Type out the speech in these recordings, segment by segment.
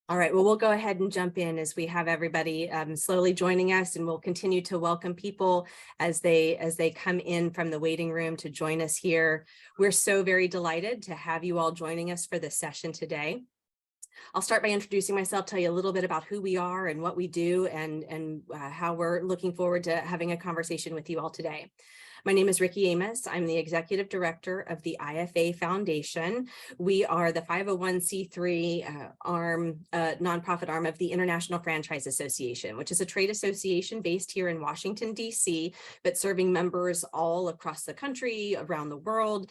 All right, well, we'll go ahead and jump in as we have everybody slowly joining us, and we'll continue to welcome people as they come in from the waiting room to join us here. We're so very delighted to have you all joining us for this session today. I'll start by introducing myself, tell you a little bit about who we are and what we do, and how we're looking forward to having a conversation with you all today. My name is Ricky Amos. I'm the Executive Director of the IFA Foundation. We are the 501c3 nonprofit arm of the International Franchise Association, which is a trade association based here in Washington, D.C., but serving members all across the country, around the world,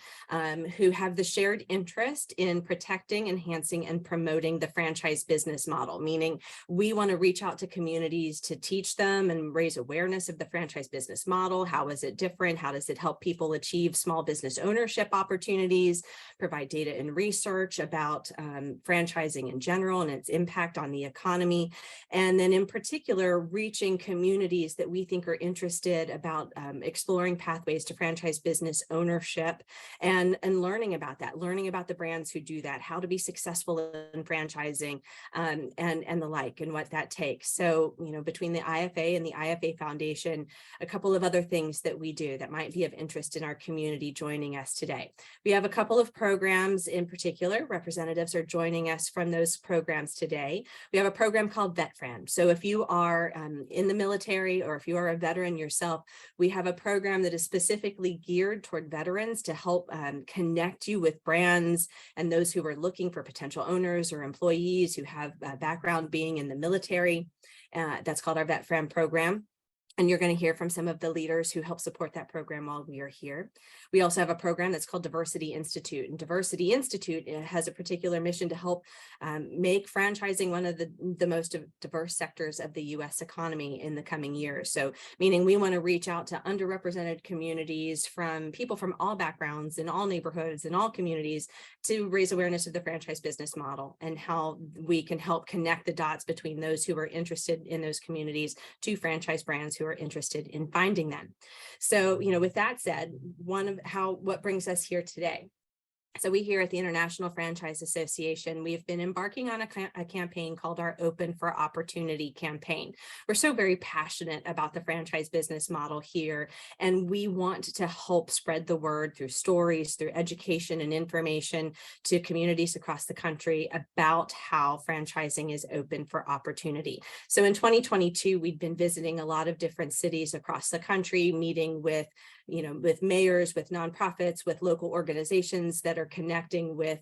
who have the shared interest in protecting, enhancing, and promoting the franchise business model, meaning we want to reach out to communities to teach them and raise awareness of the franchise business model. How is it different? How does it help people achieve small business ownership opportunities, provide data and research about franchising in general and its impact on the economy, and then in particular, reaching communities that we think are interested about exploring pathways to franchise business ownership and learning about that, learning about the brands who do that, how to be successful in franchising and the like, and what that takes. So, between the IFA and the IFA Foundation, a couple of other things that we do that might be of interest in our community joining us today. We have a couple of programs in particular. Representatives are joining us from those programs today. We have a program called VetFran. So if you are in the military, or if you are a veteran yourself, we have a program that is specifically geared toward veterans to help connect you with brands and those who are looking for potential owners or employees who have a background being in the military. That's called our VetFran program. And you're going to hear from some of the leaders who help support that program while we are here. We also have a program that's called Diversity Institute. And Diversity Institute has a particular mission to help make franchising one of the most diverse sectors of the U.S. economy in the coming years. So meaning we want to reach out to underrepresented communities, from people from all backgrounds in all neighborhoods and all communities, to raise awareness of the franchise business model and how we can help connect the dots between those who are interested in those communities to franchise brands who are interested in finding them. So, with that said, what brings us here today? So we here at the International Franchise Association, we've been embarking on a campaign called our Open for Opportunity campaign. We're so very passionate about the franchise business model here, and we want to help spread the word through stories, through education and information to communities across the country about how franchising is open for opportunity. So in 2022, we've been visiting a lot of different cities across the country, meeting with mayors, with nonprofits, with local organizations that are connecting with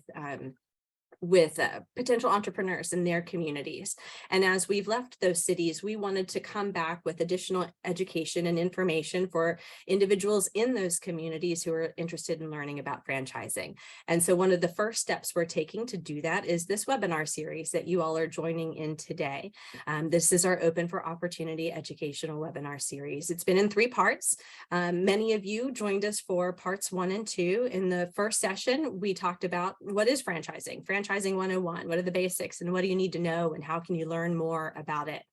potential entrepreneurs in their communities. And as we've left those cities, we wanted to come back with additional education and information for individuals in those communities who are interested in learning about franchising. And so one of the first steps we're taking to do that is this webinar series that you all are joining in today. This is our Open for Opportunity educational webinar series. It's been in 3 parts. Many of you joined us for parts 1 and 2. In the first session, we talked about what is franchising. Franchising 101, what are the basics and what do you need to know and how can you learn more about it?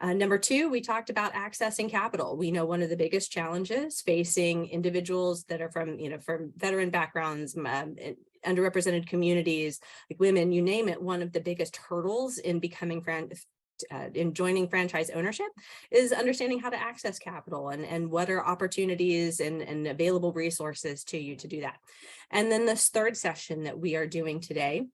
Number 2, we talked about accessing capital. We know one of the biggest challenges facing individuals that are from veteran backgrounds, underrepresented communities, like women, you name it, one of the biggest hurdles in becoming in joining franchise ownership is understanding how to access capital and what are opportunities and available resources to you to do that. And then this third session that we are doing today,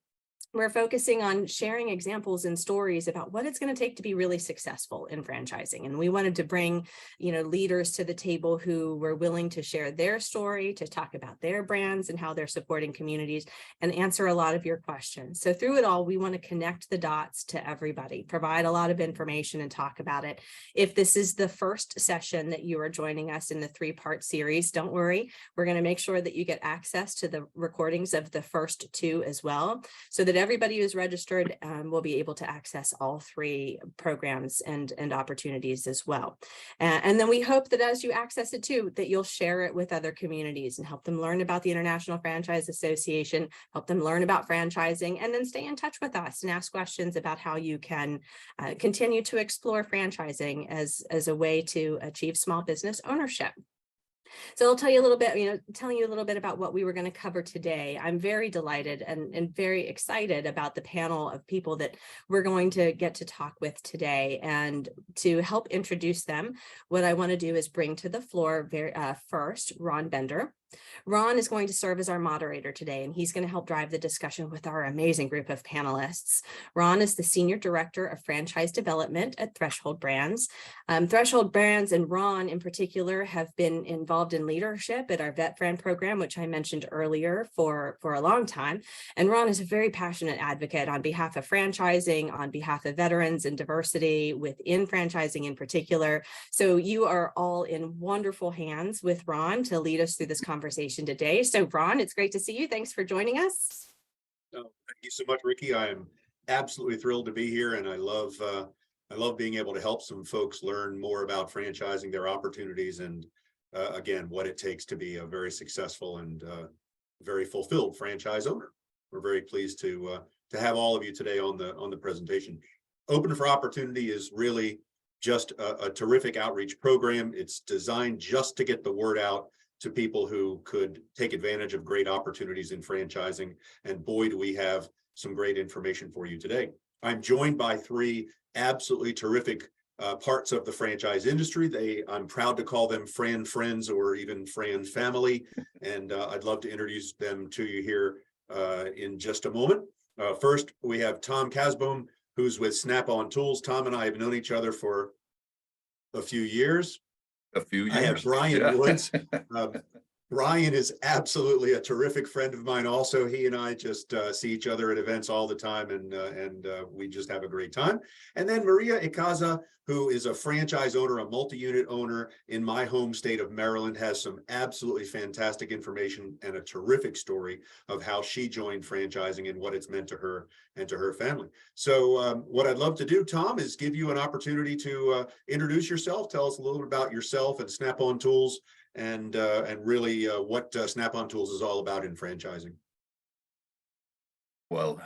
we're focusing on sharing examples and stories about what it's going to take to be really successful in franchising. And we wanted to bring, leaders to the table who were willing to share their story, to talk about their brands and how they're supporting communities and answer a lot of your questions. So through it all, we want to connect the dots to everybody, provide a lot of information and talk about it. If this is the first session that you are joining us in the 3-part series, don't worry. We're going to make sure that you get access to the recordings of the first 2 as well, so that everybody who's registered will be able to access all 3 programs and opportunities as well. And then we hope that as you access it too, that you'll share it with other communities and help them learn about the International Franchise Association, help them learn about franchising, and then stay in touch with us and ask questions about how you can continue to explore franchising as a way to achieve small business ownership. So I'll tell you a little bit, telling you a little bit about what we were going to cover today. I'm very delighted and very excited about the panel of people that we're going to get to talk with today. And to help introduce them, what I want to do is bring to the floor first Ron Bender. Ron is going to serve as our moderator today, and he's going to help drive the discussion with our amazing group of panelists. Ron is the Senior Director of Franchise Development at Threshold Brands. Threshold Brands and Ron in particular have been involved in leadership at our VetFran program, which I mentioned earlier, for a long time. And Ron is a very passionate advocate on behalf of franchising, on behalf of veterans and diversity within franchising in particular. So you are all in wonderful hands with Ron to lead us through this conversation today. So Ron, it's great to see you. Thanks for joining us. Oh, thank you so much, Ricky. I am absolutely thrilled to be here, and I love being able to help some folks learn more about franchising, their opportunities, and again, what it takes to be a very successful and very fulfilled franchise owner. We're very pleased to have all of you today on the presentation. Open for Opportunity is really just a terrific outreach program. It's designed just to get the word out to people who could take advantage of great opportunities in franchising. And boy, do we have some great information for you today. I'm joined by three absolutely terrific parts of the franchise industry. I'm proud to call them Fran friends or even Fran family. And I'd love to introduce them to you here in just a moment. First, we have Tom Casboom, who's with Snap-on Tools. Tom and I have known each other for a few years. I have Brian Woods. Brian is absolutely a terrific friend of mine. Also, he and I just see each other at events all the time, and we just have a great time. And then Maria Icaza, who is a franchise owner, a multi-unit owner in my home state of Maryland, has some absolutely fantastic information and a terrific story of how she joined franchising and what it's meant to her and to her family. So what I'd love to do, Tom, is give you an opportunity to introduce yourself, tell us a little bit about yourself and Snap-on Tools, and really what Snap-on Tools is all about in franchising. Well,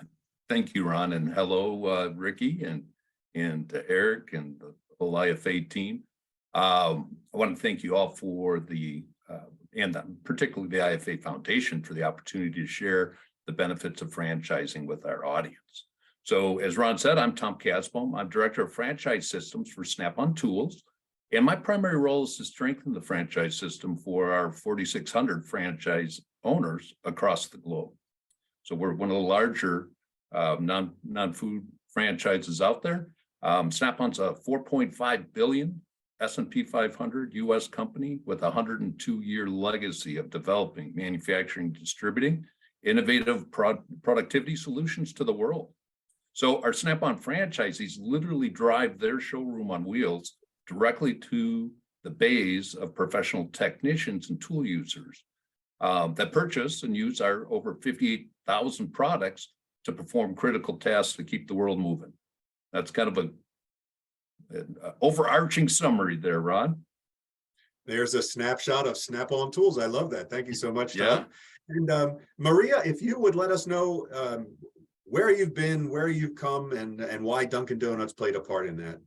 thank you, Ron, and hello, Ricky and Eric and the whole IFA team. I want to thank you all for and particularly the IFA Foundation for the opportunity to share the benefits of franchising with our audience. So as Ron said, I'm Tom Casboom. I'm Director of Franchise Systems for Snap-on Tools. And my primary role is to strengthen the franchise system for our 4,600 franchise owners across the globe. So we're one of the larger non-food franchises out there. Snap-on's a $4.5 billion S&P 500 U.S. company with a 102-year legacy of developing, manufacturing, distributing innovative productivity solutions to the world. So our Snap-on franchisees literally drive their showroom on wheels directly to the bays of professional technicians and tool users that purchase and use our over 58,000 products to perform critical tasks to keep the world moving. That's kind of an overarching summary there, Ron. There's a snapshot of Snap-on Tools. I love that. Thank you so much, Tom. And Maria, if you would let us know where you've been, where you've come, and why Dunkin' Donuts played a part in that.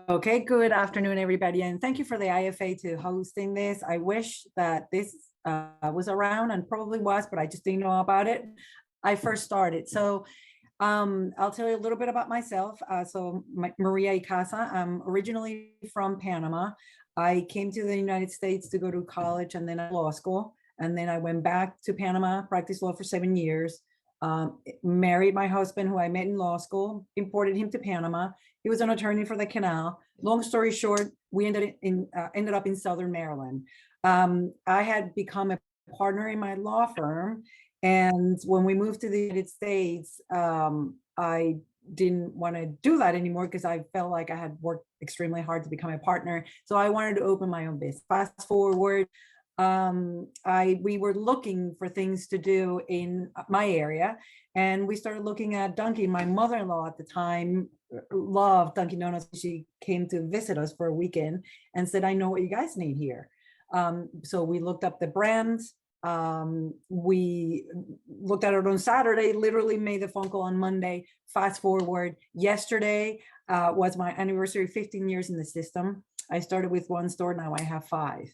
Okay, good afternoon, everybody, and thank you for the IFA to hosting this. I wish that this was around, and probably was, but I just didn't know about it. I first started. So I'll tell you a little bit about myself. Maria Icaza. I'm originally from Panama. I came to the United States to go to college and then law school. And then I went back to Panama, practiced law for 7 years, married my husband, who I met in law school, imported him to Panama. He was an attorney for the canal. Long story short, we ended up in Southern Maryland. I had become a partner in my law firm. And when we moved to the United States, I didn't want to do that anymore because I felt like I had worked extremely hard to become a partner. So I wanted to open my own business. Fast forward, we were looking for things to do in my area, and we started looking at Dunkin'. My mother-in-law at the time loved Dunkin' Donuts. She came to visit us for a weekend and said, "I know what you guys need here." So we looked up the brands. We looked at it on Saturday, literally made the phone call on Monday. Fast forward, yesterday was my anniversary, 15 years in the system. I started with one store, now I have 5.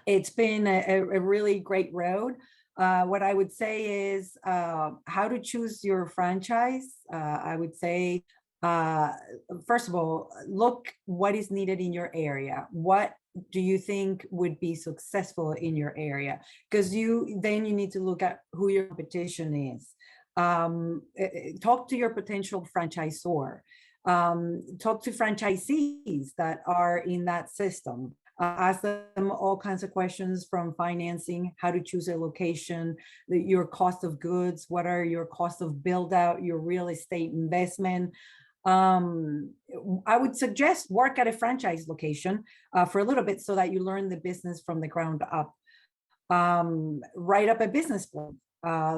it's been a really great road. What I would say is how to choose your franchise. I would say, first of all, look what is needed in your area. What do you think would be successful in your area? Because then you need to look at who your competition is. Talk to your potential franchisor. Talk to franchisees that are in that system. Ask them all kinds of questions from financing, how to choose a location, your cost of goods, what are your cost of build out, your real estate investment. I would suggest work at a franchise location for a little bit so that you learn the business from the ground up. Write up a business plan,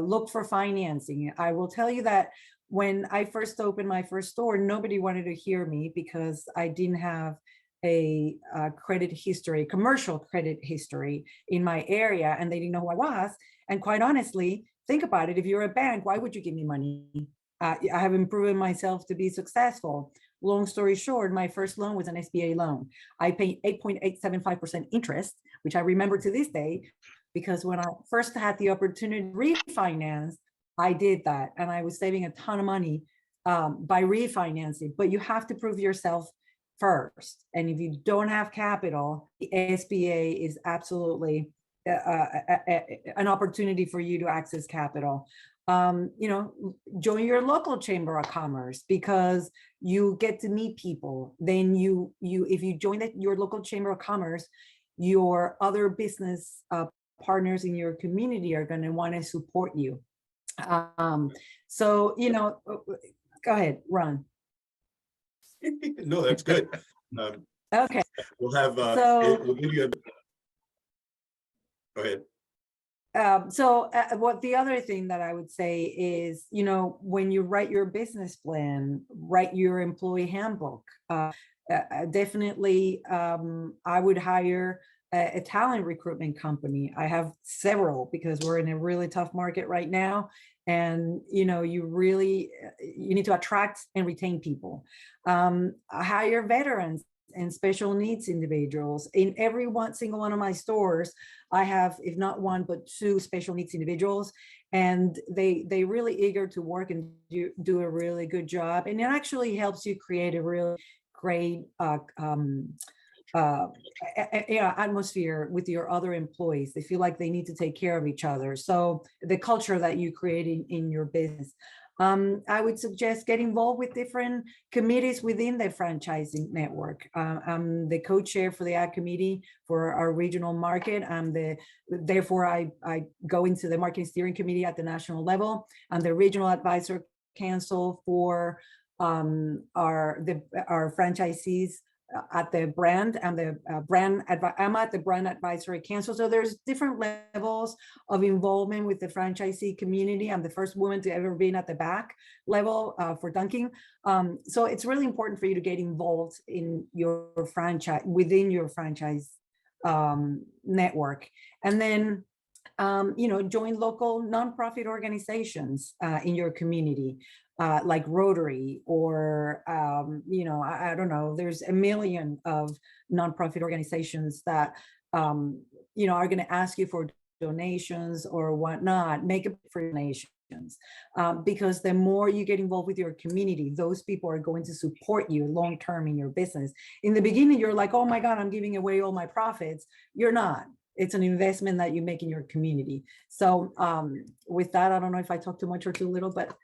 look for financing. I will tell you that when I first opened my first store, nobody wanted to hear me because I didn't have a credit history, commercial credit history in my area, and they didn't know who I was. And quite honestly, think about it. If you're a bank, why would you give me money? I haven't proven myself to be successful. Long story short, my first loan was an SBA loan. I paid 8.875% interest, which I remember to this day, because when I first had the opportunity to refinance, I did that. And I was saving a ton of money by refinancing, but you have to prove yourself first. And if you don't have capital, the SBA is absolutely an opportunity for you to access capital. Join your local chamber of commerce because you get to meet people. Then if you join your local chamber of commerce, your other business partners in your community are going to want to support you. Go ahead, Ron. No, that's good. Okay. We'll have, we'll give you a, go ahead. What the other thing that I would say is, when you write your business plan, write your employee handbook. Definitely, I would hire a talent recruitment company. I have several because we're in a really tough market right now. And, you need to attract and retain people. Hire veterans and special needs individuals. In every single one of my stores, I have, if not one, but two special needs individuals, and they really eager to work and do a really good job. And it actually helps you create a really great atmosphere with your other employees. They feel like they need to take care of each other. So the culture that you create in your business. I would suggest get involved with different committees within the franchising network. I'm the co-chair for the ad committee for our regional market. Therefore, I go into the marketing steering committee at the national level. I'm the regional advisor council for our franchisees at the brand, and I'm at the brand advisory council. So there's different levels of involvement with the franchisee community. I'm the first woman to ever been at the back level for Dunkin'. So it's really important for you to get involved in your franchise, within your franchise network. And then, join local nonprofit organizations in your community. Like Rotary or, I don't know, there's a million of nonprofit organizations that, are going to ask you for donations or whatnot. Make it for donations because the more you get involved with your community, those people are going to support you long-term in your business. In the beginning, you're like, oh my God, I'm giving away all my profits. You're not. It's an investment that you make in your community. So with that, I don't know if I talked too much or too little, but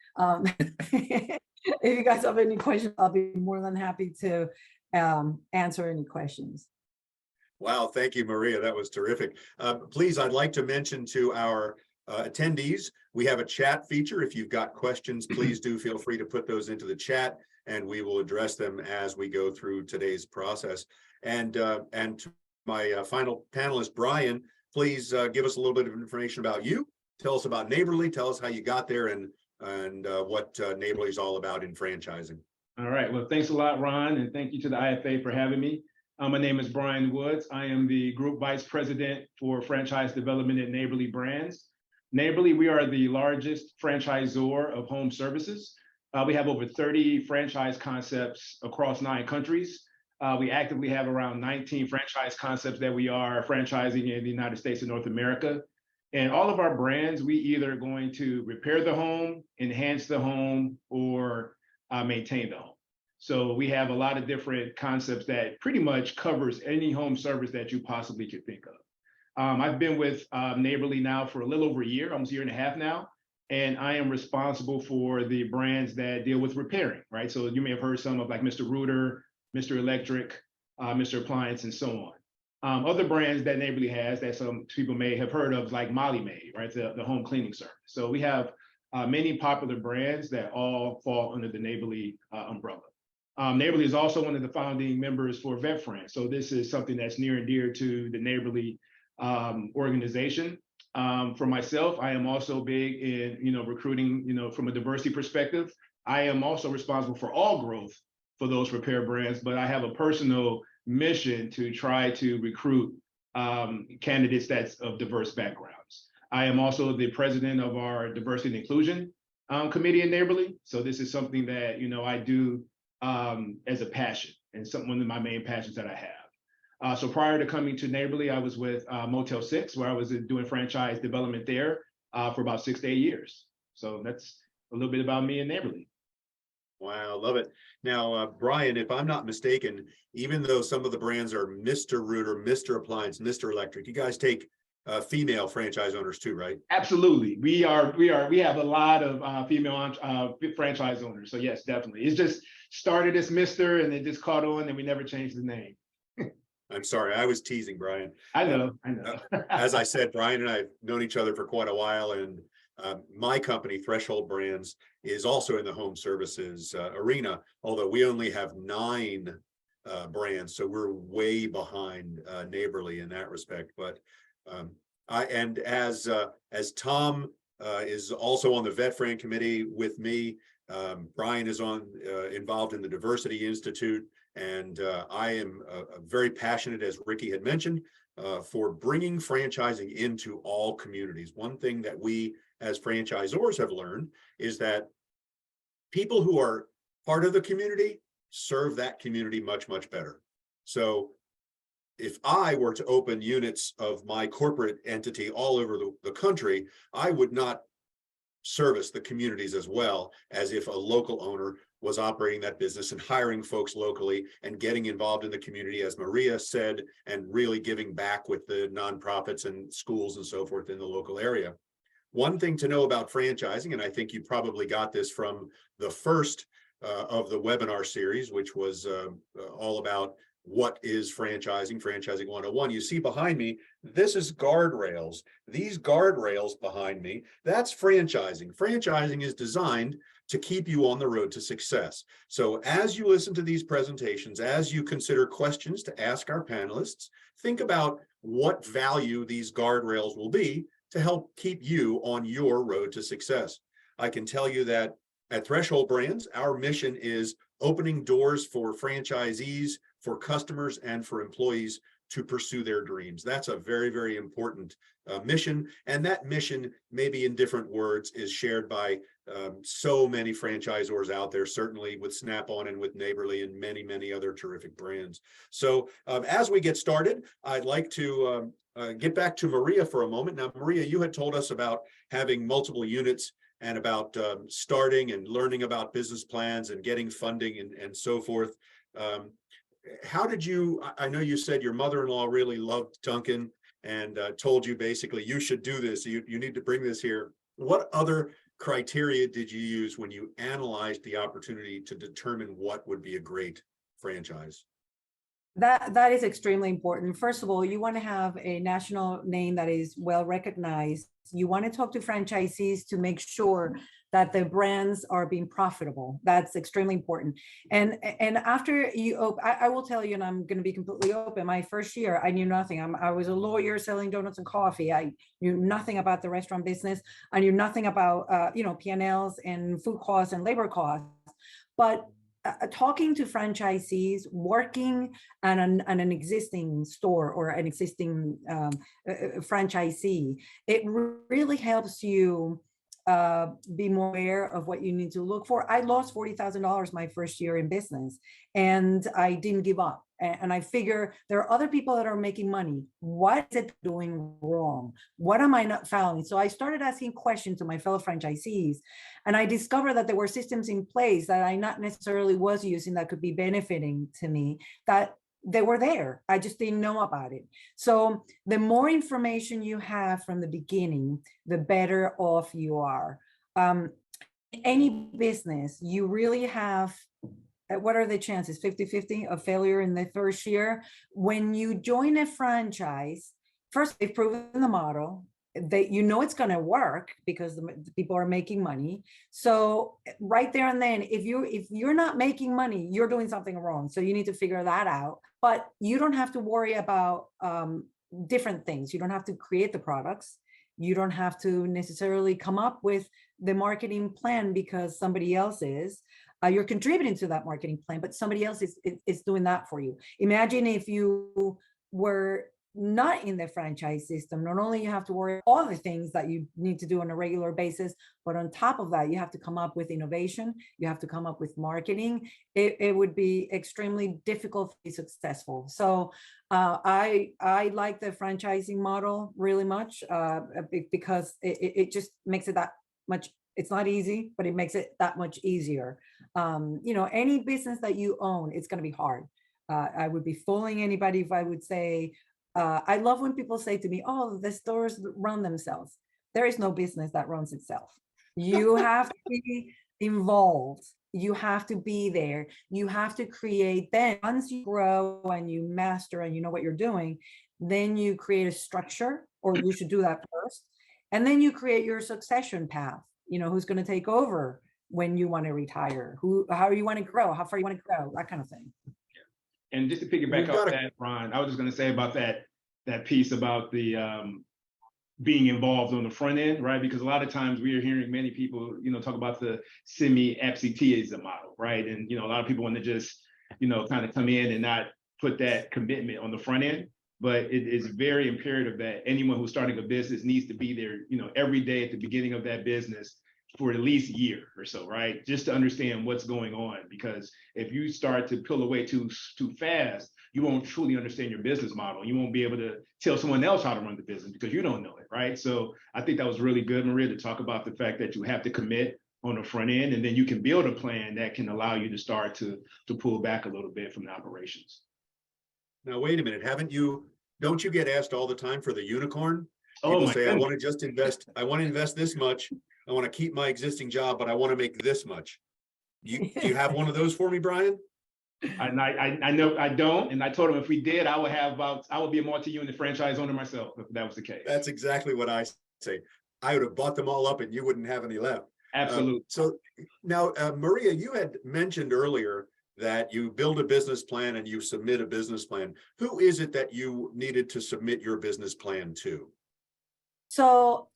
if you guys have any questions, I'll be more than happy to answer any questions. Wow, thank you, Maria. That was terrific. Please, I'd like to mention to our attendees, we have a chat feature. If you've got questions, please do feel free to put those into the chat and we will address them as we go through today's process. And to my final panelist, Brian, please give us a little bit of information about you. Tell us about Neighborly. Tell us how you got there and what Neighborly is all about in franchising. All right. Well, thanks a lot, Ron, and thank you to the IFA for having me. My name is Brian Woods. I am the Group Vice President for Franchise Development at Neighborly Brands. Neighborly, we are the largest franchisor of home services. We have over 30 franchise concepts across 9 countries. We actively have around 19 franchise concepts that we are franchising in the United States and North America. And all of our brands, we either going to repair the home, enhance the home, or maintain the home. So we have a lot of different concepts that pretty much covers any home service that you possibly could think of. I've been with Neighborly now for a little over a year, almost a year and a half now. And I am responsible for the brands that deal with repairing, right? So you may have heard some of like Mr. Rooter, Mr. Electric, Mr. Appliance, and so on. Other brands that Neighborly has that some people may have heard of, like Molly Maid, right? The home cleaning service. So we have many popular brands that all fall under the Neighborly umbrella. Neighborly is also one of the founding members for VetFran. So this is something that's near and dear to the Neighborly organization. For myself, I am also big in recruiting, from a diversity perspective. I am also responsible for all growth for those repair brands, but I have a personal mission to try to recruit candidates that's of diverse backgrounds. I am also the president of our diversity and inclusion committee in Neighborly. So this is something that I do as a passion and one of my main passions that I have. So prior to coming to Neighborly, I was with Motel 6, where I was doing franchise development there for about 6 to 8 years. So that's a little bit about me and Neighborly. Wow, love it. Now, Brian, if I'm not mistaken, even though some of the brands are Mr. Rooter, Mr. Appliance, Mr. Electric, you guys take female franchise owners too, right? Absolutely. We have a lot of female franchise owners. So yes, definitely. It's just started as Mr. and it just caught on and we never changed the name. I'm sorry, I was teasing, Brian. I know. As I said, Brian and I have known each other for quite a while, and my company, Threshold Brands, is also in the home services arena, although we only have 9 brands, so we're way behind Neighborly in that respect. But as Tom is also on the VetFran committee with me, Brian is involved in the Diversity Institute, and I am very passionate, as Ricky had mentioned, for bringing franchising into all communities. One thing that we as franchisors have learned is that people who are part of the community serve that community much, much better. So if I were to open units of my corporate entity all over the country, I would not service the communities as well as if a local owner was operating that business and hiring folks locally and getting involved in the community, as Maria said, and really giving back with the nonprofits and schools and so forth in the local area. One thing to know about franchising, and I think you probably got this from the first of the webinar series, which was all about what is franchising 101. You see behind me, this is guardrails. These guardrails behind me, that's franchising. Franchising is designed to keep you on the road to success. So as you listen to these presentations, as you consider questions to ask our panelists, think about what value these guardrails will be to help keep you on your road to success. I can tell you that at Threshold Brands, our mission is opening doors for franchisees, for customers, and for employees to pursue their dreams. That's a very, very important mission. And that mission, maybe in different words, is shared by so many franchisors out there, certainly with Snap-on and with Neighborly and many, many other terrific brands. So as we get started, I'd like to get back to Maria for a moment. Now, Maria, you had told us about having multiple units and about starting and learning about business plans and getting funding and so forth. How did you, I know you said your mother-in-law really loved Duncan and told you basically you should do this, you need to bring this here. What other criteria did you use when you analyzed the opportunity to determine what would be a great franchise? That is extremely important. First of all, you want to have a national name that is well recognized. You want to talk to franchisees to make sure that the brands are being profitable. That's extremely important. And after you open, I will tell you, and I'm going to be completely open, my first year, I knew nothing. I was a lawyer selling donuts and coffee. I knew nothing about the restaurant business. I knew nothing about, P&Ls and food costs and labor costs. But talking to franchisees, working on an existing store or an existing franchisee, it really helps you be more aware of what you need to look for. I lost $40,000 my first year in business, and I didn't give up. And I figure there are other people that are making money. What is it doing wrong? What am I not following? So I started asking questions to my fellow franchisees, and I discovered that there were systems in place that I not necessarily was using that could be benefiting to me, that they were there. I just didn't know about it. So the more information you have from the beginning, the better off you are. Any business, you really have, what are the chances? 50-50 of failure in the first year. When you join a franchise, first, they've proven the model. You know it's going to work because the people are making money. So right there and then, if you're not making money, you're doing something wrong. So you need to figure that out. But you don't have to worry about different things. You don't have to create the products. You don't have to necessarily come up with the marketing plan because somebody else is. You're contributing to that marketing plan, but somebody else is doing that for you. Imagine if you were not in the franchise system. Not only you have to worry all the things that you need to do on a regular basis, but on top of that, you have to come up with innovation. You have to come up with marketing. It would be extremely difficult to be successful. So I like the franchising model really much because it just makes it that much. It's not easy, but it makes it that much easier. Any business that you own, it's going to be hard. I would be fooling anybody if I would say, I love when people say to me, oh, the stores run themselves. There is no business that runs itself. You have to be involved. You have to be there. You have to create. Then once you grow and you master and you know what you're doing, then you create a structure, or you should do that first. And then you create your succession path. Who's going to take over when you want to retire, how you want to grow, how far you want to grow, that kind of thing. And just to piggyback off that, Ron, I was just going to say about that piece about the being involved on the front end, right? Because a lot of times we are hearing many people, talk about the semi-absenteeism model, right? And a lot of people want to just, kind of come in and not put that commitment on the front end. But it is very imperative that anyone who's starting a business needs to be there, every day at the beginning of that business for at least a year or so, right? Just to understand what's going on. Because if you start to pull away too fast, you won't truly understand your business model. You won't be able to tell someone else how to run the business because you don't know it, right? So I think that was really good, Maria, to talk about the fact that you have to commit on the front end, and then you can build a plan that can allow you to start to pull back a little bit from the operations. Now, wait a minute, don't you get asked all the time for the unicorn? Oh, People my say, goodness. I want to invest this much. I want to keep my existing job, but I want to make this much. Do you have one of those for me, Brian? I know I don't. And I told him if we did, I would be a multi-unit franchise owner myself if that was the case. That's exactly what I say. I would have bought them all up and you wouldn't have any left. Absolutely. So now, Maria, you had mentioned earlier that you build a business plan and you submit a business plan. Who is it that you needed to submit your business plan to? So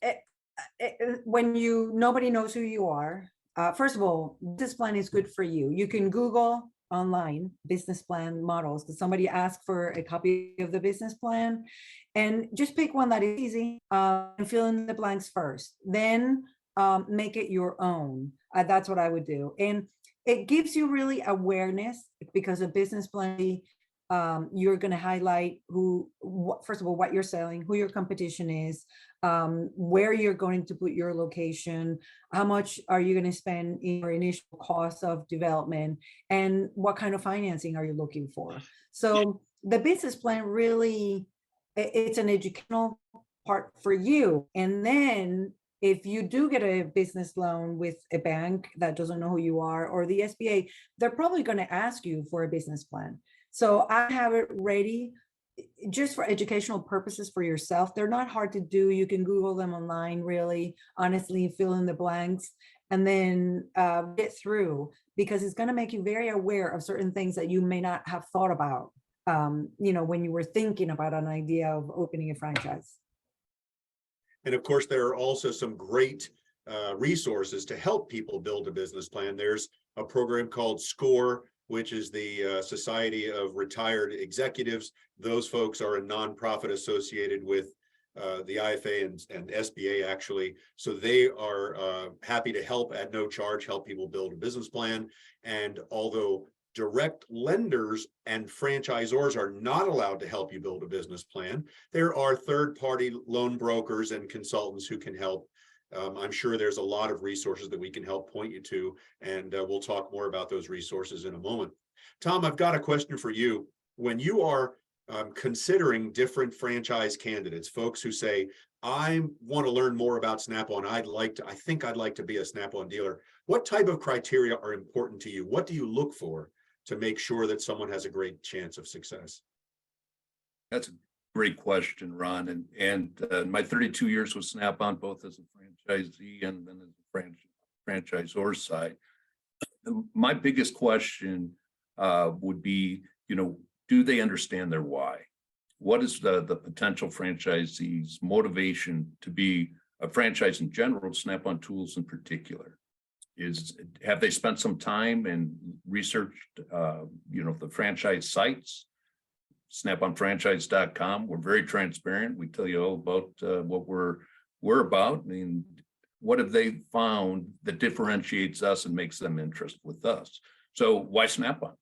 when nobody knows who you are, first of all, this plan is good for you. You can Google online business plan models. Because somebody asked for a copy of the business plan, and just pick one that is easy and fill in the blanks first. Then make it your own. That's what I would do. And it gives you really awareness, because a business plan, you're going to highlight first of all, what you're selling, who your competition is, where you're going to put your location, how much are you going to spend in your initial cost of development, and what kind of financing are you looking for. So the business plan really, it's an educational part for you. And then if you do get a business loan with a bank that doesn't know who you are, or the SBA, they're probably going to ask you for a business plan. So I have it ready just for educational purposes for yourself. They're not hard to do. You can Google them online, really, honestly, fill in the blanks, and then get through, because it's going to make you very aware of certain things that you may not have thought about, when you were thinking about an idea of opening a franchise. And of course, there are also some great resources to help people build a business plan. There's a program called SCORE, which is the Society of Retired Executives. Those folks are a nonprofit associated with the IFA and SBA actually. So they are happy to help at no charge, help people build a business plan. And although direct lenders and franchisors are not allowed to help you build a business plan, there are third-party loan brokers and consultants who can help. I'm sure there's a lot of resources that we can help point you to, and we'll talk more about those resources in a moment. Tom, I've got a question for you. When you are considering different franchise candidates, folks who say, I want to learn more about Snap-on, I think I'd like to be a Snap-on dealer. What type of criteria are important to you? What do you look for to make sure that someone has a great chance of success? That's a great question, Ron. And my 32 years with Snap-on, both as a franchisee and then as a franchisor side, my biggest question would be, do they understand their why? What is the potential franchisee's motivation to be a franchise in general, Snap-on Tools in particular? Have they spent some time and researched, the franchise sites, snaponfranchise.com? We're very transparent. We tell you all about what we're about. I mean, what have they found that differentiates us and makes them interested with us? So why Snap-on?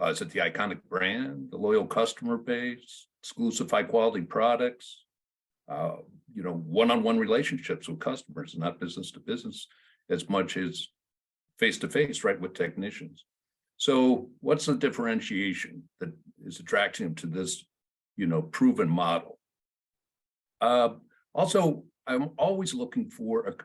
Is it the iconic brand, the loyal customer base, exclusive high quality products, one-on-one relationships with customers, not business to business as much as face-to-face, right, with technicians. So what's the differentiation that is attracting them to this, proven model? Also, I'm always looking for,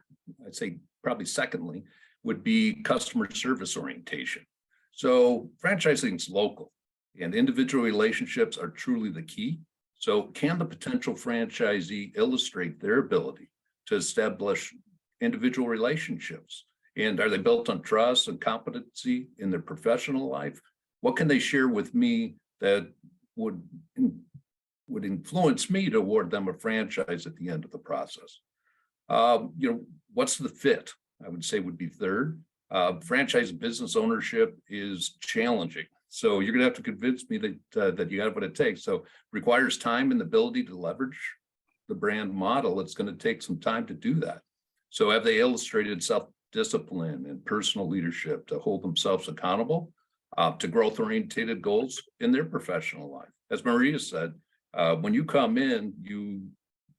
I'd say probably secondly, would be customer service orientation. So franchising is local and individual relationships are truly the key. So can the potential franchisee illustrate their ability to establish individual relationships? And are they built on trust and competency in their professional life? What can they share with me that would influence me to award them a franchise at the end of the process? What's the fit? I would say would be third. Franchise business ownership is challenging. So you're going to have to convince me that you have what it takes. So requires time and the ability to leverage the brand model. It's going to take some time to do that. So have they illustrated self-discipline and personal leadership to hold themselves accountable to growth-oriented goals in their professional life? As Maria said, when you come in, you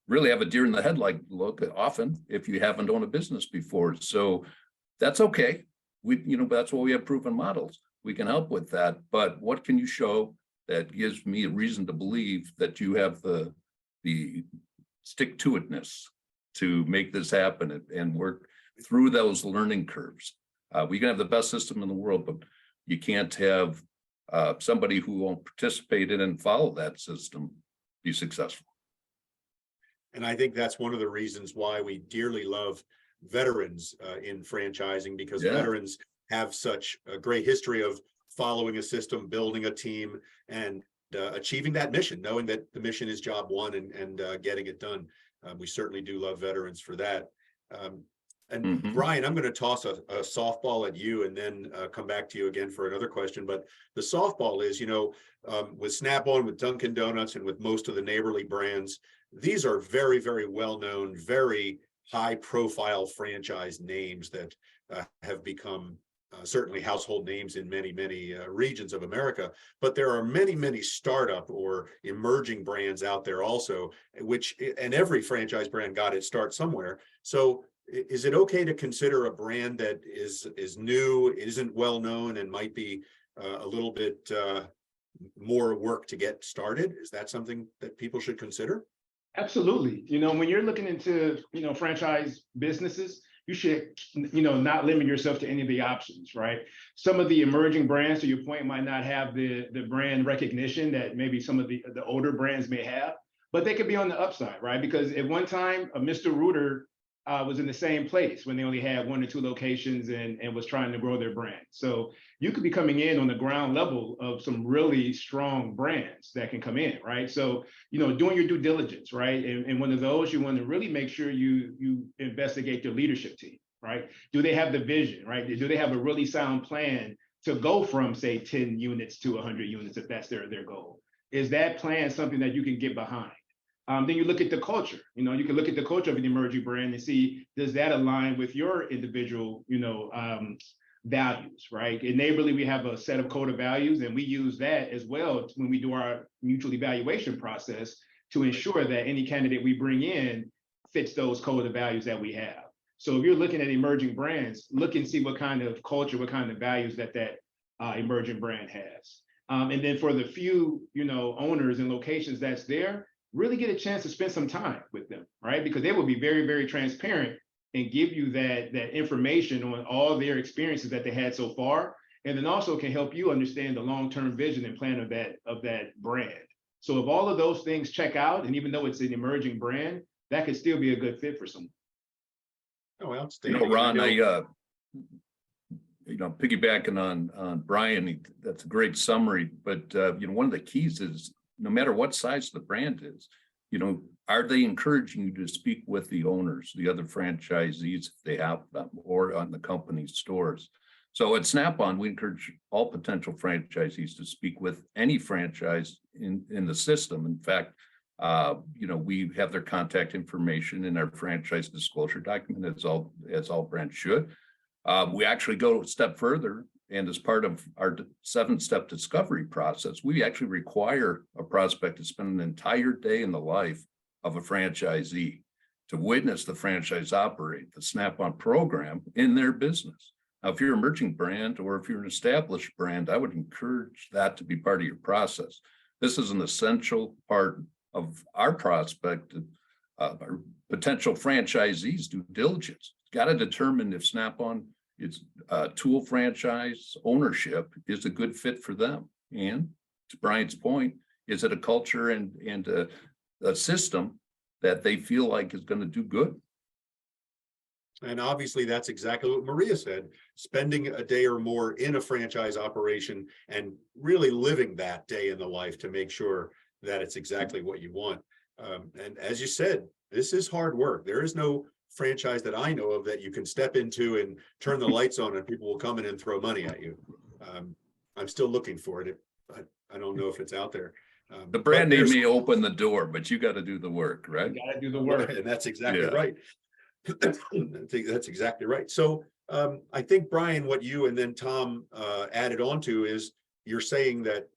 really have a deer in the headlight look often if you haven't owned a business before. So that's okay. That's why we have proven models. We can help with that. But what can you show that gives me a reason to believe that you have the stick-to-itness to make this happen and work through those learning curves? We can have the best system in the world, but you can't have somebody who won't participate in and follow that system be successful. And I think that's one of the reasons why we dearly love veterans in franchising, because veterans have such a great history of following a system, building a team, and achieving that mission, knowing that the mission is job one and getting it done. We certainly do love veterans for that. Brian, I'm going to toss a softball at you and then come back to you again for another question. But the softball is, with Snap-on, with Dunkin' Donuts, and with most of the neighborly brands, these are very, very well-known, very high-profile franchise names that have become certainly household names in many, many regions of America. But there are many, many startup or emerging brands out there also, and every franchise brand got its start somewhere. So is it okay to consider a brand that is new, isn't well known, and might be a little bit more work to get started? Is that something that people should consider? Absolutely. When you're looking into, franchise businesses, you should, not limit yourself to any of the options, right? Some of the emerging brands, to your point, might not have the brand recognition that maybe some of the older brands may have, but they could be on the upside, right? Because at one time, Mr. Rooter was in the same place when they only had 1 or 2 locations and was trying to grow their brand. So you could be coming in on the ground level of some really strong brands that can come in, right? So, doing your due diligence, right? And one of those, you want to really make sure you investigate their leadership team, right? Do they have the vision, right? Do they have a really sound plan to go from, say, 10 units to 100 units, if that's their goal? Is that plan something that you can get behind? Then you look at the culture. You can look at the culture of an emerging brand and see, does that align with your individual, values, right? In Neighborly, we have a set of code of values, and we use that as well when we do our mutual evaluation process to ensure that any candidate we bring in fits those code of values that we have. So if you're looking at emerging brands, look and see what kind of culture, what kind of values that emerging brand has. And then for the few, owners and locations that's there, really get a chance to spend some time with them, right? Because they will be very, very transparent and give you that information on all their experiences that they had so far, and then also can help you understand the long-term vision and plan of that brand. So if all of those things check out, and even though it's an emerging brand, that could still be a good fit for someone. Oh, outstanding. Ron, piggybacking on Brian, that's a great summary. But one of the keys is no matter what size the brand is, are they encouraging you to speak with the owners, the other franchisees if they have them, or on the company stores? So at Snap-on, we encourage all potential franchisees to speak with any franchise in the system. In fact, we have their contact information in our franchise disclosure document, as all brands should. We actually go a step further, and as part of our 7-step discovery process, we actually require a prospect to spend an entire day in the life of a franchisee to witness the franchise operate the Snap-on program in their business. Now, if you're an emerging brand or if you're an established brand, I would encourage that to be part of your process. This is an essential part of our prospect, our potential franchisees' due diligence. Got to determine if Snap-on is tool franchise ownership is a good fit for them. And to Brian's point, is it a culture and a system that they feel like is going to do good? And obviously, that's exactly what Maria said, spending a day or more in a franchise operation and really living that day in the life to make sure that it's exactly what you want. And as you said, this is hard work. There is no franchise that I know of that you can step into and turn the lights on and people will come in and throw money at you. I'm still looking for it. I don't know if it's out there. The brand name may open the door, but you got to do the work, right? You got to do the work. And that's exactly right. I think that's exactly right. So I think, Brian, what you and then Tom added on to is you're saying that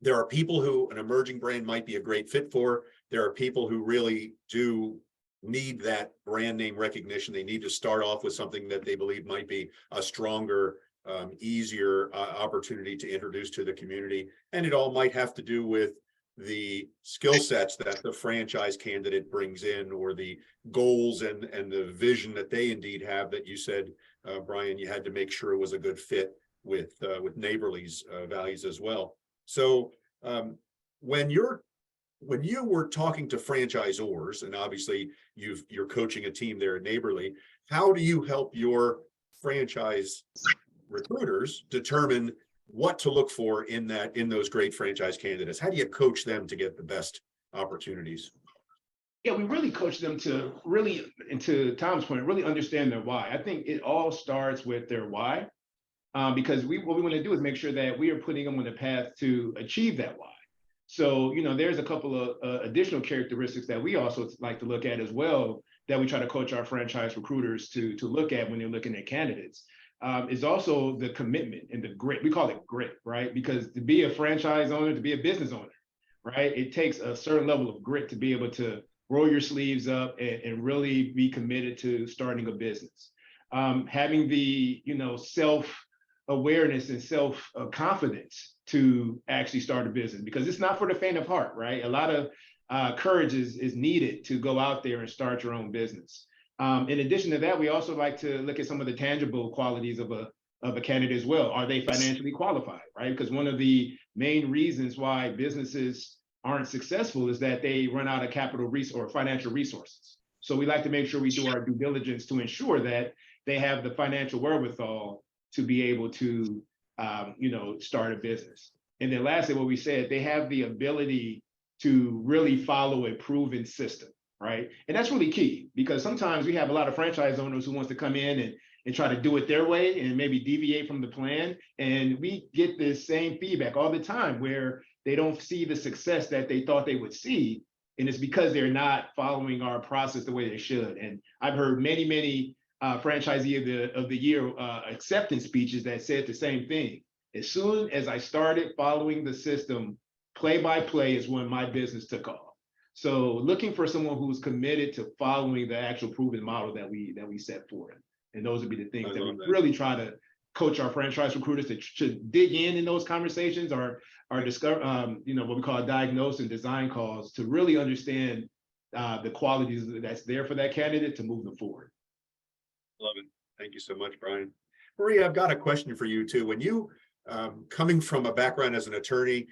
there are people who an emerging brand might be a great fit for. There are people who really do need that brand name recognition. They need to start off with something that they believe might be a stronger, easier opportunity to introduce to the community. And it all might have to do with the skill sets that the franchise candidate brings in, or the goals and the vision that they indeed have, that you said, Brian, you had to make sure it was a good fit with Neighborly's values as well. So when you were talking to franchisors, and obviously you're coaching a team there at Neighborly, how do you help your franchise recruiters determine what to look for in those great franchise candidates? How do you coach them to get the best opportunities? Yeah, we really coach them to really, and to Tom's point, really understand their why. I think it all starts with their why, because what we want to do is make sure that we are putting them on the path to achieve that why. So, there's a couple of additional characteristics that we also like to look at as well, that we try to coach our franchise recruiters to look at when they're looking at candidates. Is also the commitment and the grit. We call it grit, right? Because to be a franchise owner, to be a business owner, right, it takes a certain level of grit to be able to roll your sleeves up and really be committed to starting a business. Having the, self-awareness and self-confidence to actually start a business, because it's not for the faint of heart, right? A lot of courage is needed to go out there and start your own business. In addition to that, we also like to look at some of the tangible qualities of a candidate as well. Are they financially qualified, right? Because one of the main reasons why businesses aren't successful is that they run out of capital or financial resources. So we like to make sure we do our due diligence to ensure that they have the financial wherewithal to be able to, start a business. And then lastly, what we said, they have the ability to really follow a proven system. Right. And that's really key, because sometimes we have a lot of franchise owners who wants to come in and try to do it their way and maybe deviate from the plan. And we get this same feedback all the time where they don't see the success that they thought they would see And it's because they're not following our process the way they should. And I've heard many franchisee of the year acceptance speeches that said the same thing. As soon as I started following the system play by play is when my business took off. So looking for someone who's committed to following the actual proven model that we set forth. And those would be the things that we really try to coach our franchise recruiters to dig in those conversations, or discover, what we call diagnose and design calls, to really understand the qualities that's there for that candidate to move them forward. Love it. Thank you so much, Brian. Maria, I've got a question for you too. When you, coming from a background as an attorney,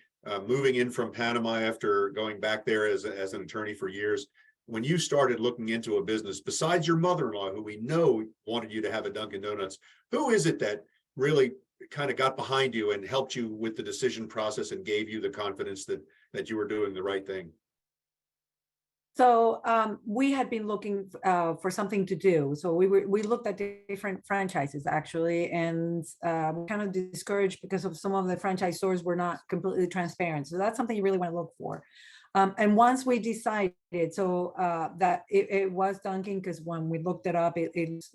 moving in from Panama after going back there as an attorney for years, when you started looking into a business, besides your mother-in-law, who we know wanted you to have a Dunkin' Donuts, who is it that really kind of got behind you and helped you with the decision process and gave you the confidence that you were doing the right thing? So we had been looking for something to do. So we looked at different franchises actually, and we're kind of discouraged because of some of the franchise stores were not completely transparent. So that's something you really want to look for. And once we decided, that it was Dunkin', because when we looked it up, it's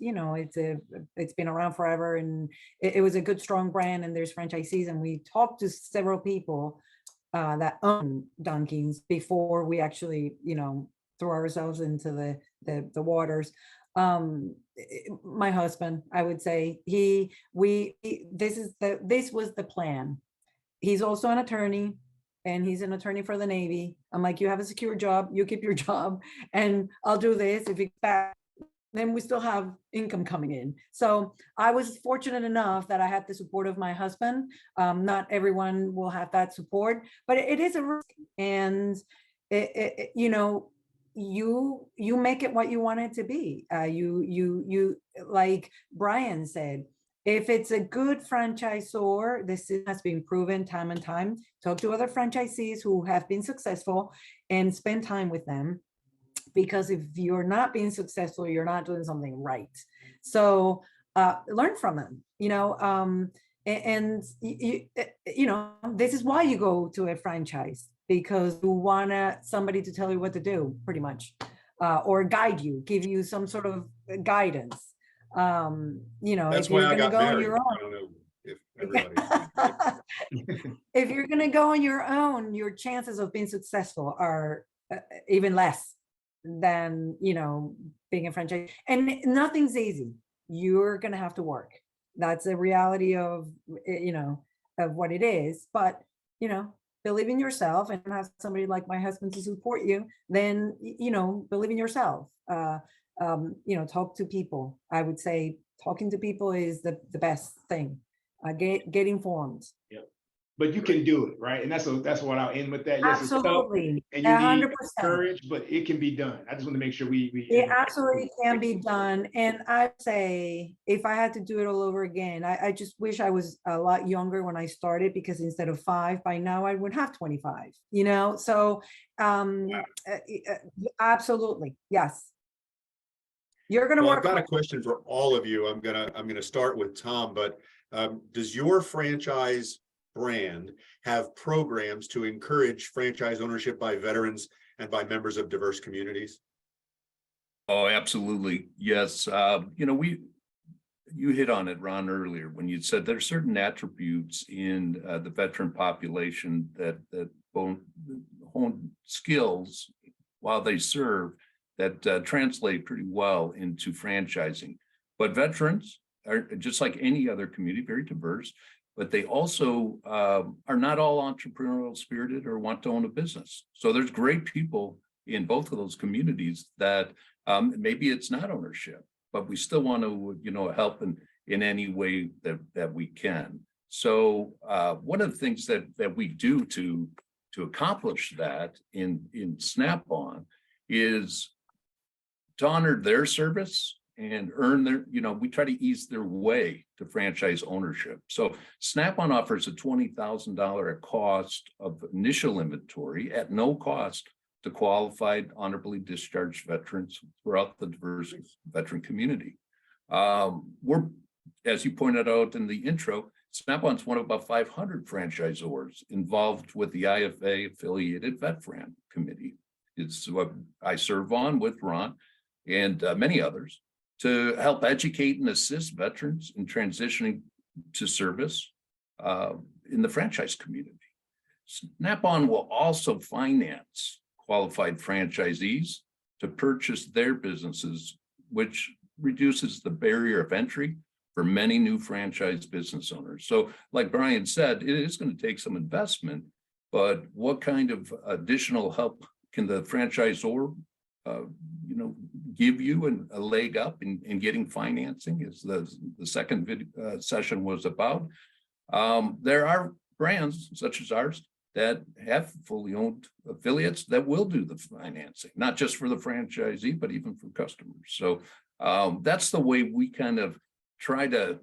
been around forever, and it was a good, strong brand, and there's franchisees, and we talked to several people that own Dunkin's before we actually, throw ourselves into the waters. My husband, I would say, this was the plan. He's also an attorney, and he's an attorney for the Navy. I'm like, you have a secure job, you keep your job, and I'll do this. If it's bad, then we still have income coming in. So I was fortunate enough that I had the support of my husband. Not everyone will have that support, but it is a risk. And you make it what you want it to be. You like Brian said, if it's a good franchisor, this has been proven time and time. Talk to other franchisees who have been successful and spend time with them. Because if you're not being successful, you're not doing something right. So learn from them, this is why you go to a franchise, because you want somebody to tell you what to do, pretty much, or guide you, give you some sort of guidance. That's if why you're I going to got go on married. your own, I don't know if everybody. if you're going to go on your own, your chances of being successful are even less than being a franchise. And nothing's easy. You're going to have to work. That's a reality of of what it is. But believe in yourself, and have somebody like my husband to support you. Then believe in yourself. Talk to people. I would say talking to people is the best thing. Get informed. Yep. But you can do it, right? And that's what I'll end with that. Yes, absolutely, and you 100%. need courage, but it can be done. I just want to make sure it absolutely can be done. And I'd say if I had to do it all over again, I just wish I was a lot younger when I started, because instead of 5, by now I would have 25. So absolutely, yes. You're going to work. I've got a question for all of you. I'm gonna start with Tom, but does your franchise brand have programs to encourage franchise ownership by veterans and by members of diverse communities? Oh, absolutely. Yes. You hit on it, Ron, earlier when you said there's certain attributes in the veteran population that hone skills while they serve that translate pretty well into franchising. But veterans are, just like any other community, very diverse, but they also are not all entrepreneurial spirited or want to own a business. So there's great people in both of those communities that maybe it's not ownership, but we still want to, help in any way that we can. So one of the things that we do to accomplish that in Snap-on is to honor their service and earn their, we try to ease their way to franchise ownership. So Snap-on offers a $20,000 cost of initial inventory at no cost to qualified, honorably discharged veterans throughout the diverse veteran community. We're, as you pointed out in the intro, Snap-on's one of about 500 franchisors involved with the IFA affiliated VetFran committee. It's what I serve on with Ron and many others to help educate and assist veterans in transitioning to service in the franchise community. Snap-on will also finance qualified franchisees to purchase their businesses, which reduces the barrier of entry for many new franchise business owners. So like Brian said, it is going to take some investment, but what kind of additional help can the franchisor, give you a leg up in getting financing, as the second session was about. There are brands such as ours that have fully owned affiliates that will do the financing, not just for the franchisee, but even for customers. So that's the way we kind of try to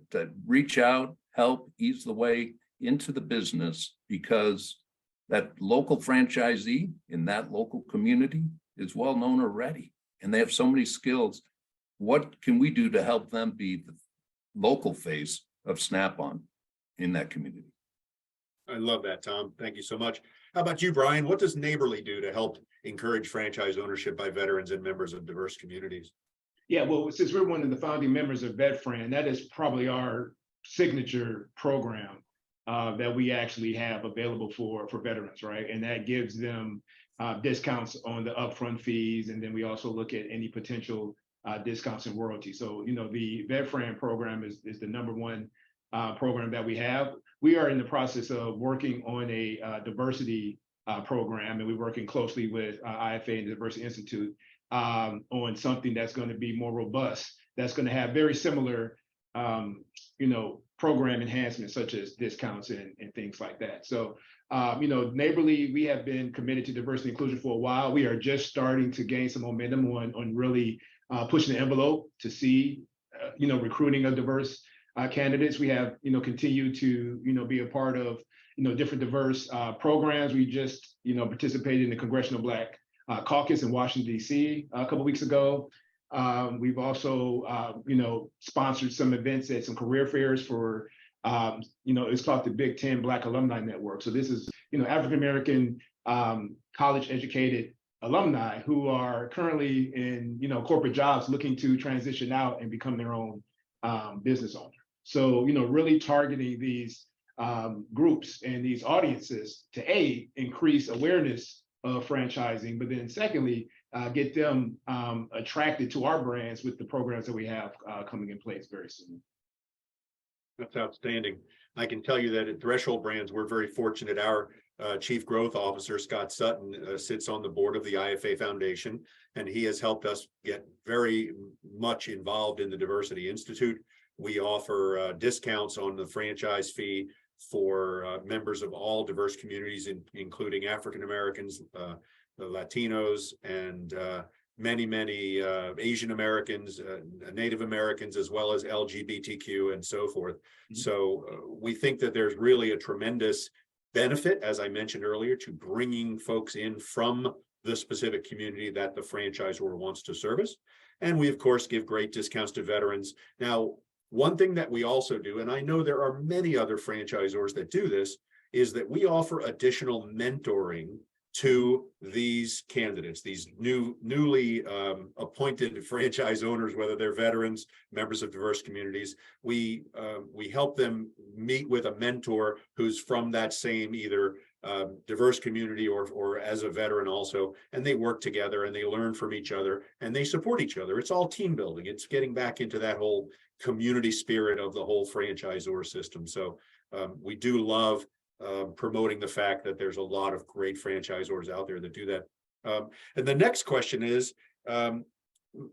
reach out, help ease the way into the business, because that local franchisee in that local community is well known already, and they have so many skills. What can we do to help them be the local face of Snap-on in that community? I love that, Tom. Thank you so much. How about you, Brian? What does Neighborly do to help encourage franchise ownership by veterans and members of diverse communities? Yeah, well, since we're one of the founding members of VetFran, that is probably our signature program that we actually have available for veterans, right? And that gives them discounts on the upfront fees. And then we also look at any potential discounts and royalties. So, the VetFran program is the number one program that we have. We are in the process of working on a diversity program, and we're working closely with IFA and the Diversity Institute on something that's going to be more robust, that's going to have very similar, program enhancements such as discounts and things like that. So, Neighborly, we have been committed to diversity and inclusion for a while. We are just starting to gain some momentum on really pushing the envelope to see, recruiting of diverse candidates. We have, continued to, be a part of, different diverse programs. We just, participated in the Congressional Black Caucus in Washington, D.C. a couple of weeks ago. We've also, sponsored some events at some career fairs for, it's called the Big Ten Black Alumni Network. So this is, African-American college-educated alumni who are currently in, corporate jobs looking to transition out and become their own business owner. So, really targeting these groups and these audiences to increase awareness of franchising, but then secondly, get them attracted to our brands with the programs that we have coming in place very soon. That's outstanding. I can tell you that at Threshold Brands, we're very fortunate. Our Chief Growth Officer, Scott Sutton, sits on the board of the IFA Foundation, and he has helped us get very much involved in the Diversity Institute. We offer discounts on the franchise fee for members of all diverse communities, including African Americans, the Latinos, and many Asian Americans, Native Americans, as well as LGBTQ and so forth. Mm-hmm. So we think that there's really a tremendous benefit, as I mentioned earlier, to bringing folks in from the specific community that the franchisor wants to service. And we, of course, give great discounts to veterans. Now, one thing that we also do, and I know there are many other franchisors that do this, is that we offer additional mentoring to these candidates, these newly appointed franchise owners, whether they're veterans, members of diverse communities. We help them meet with a mentor who's from that same either diverse community or as a veteran also, and they work together and they learn from each other and they support each other. It's all team building. It's getting back into that whole community spirit of the whole franchisor system. So we do love promoting the fact that there's a lot of great franchisors out there that do that. And the next question is,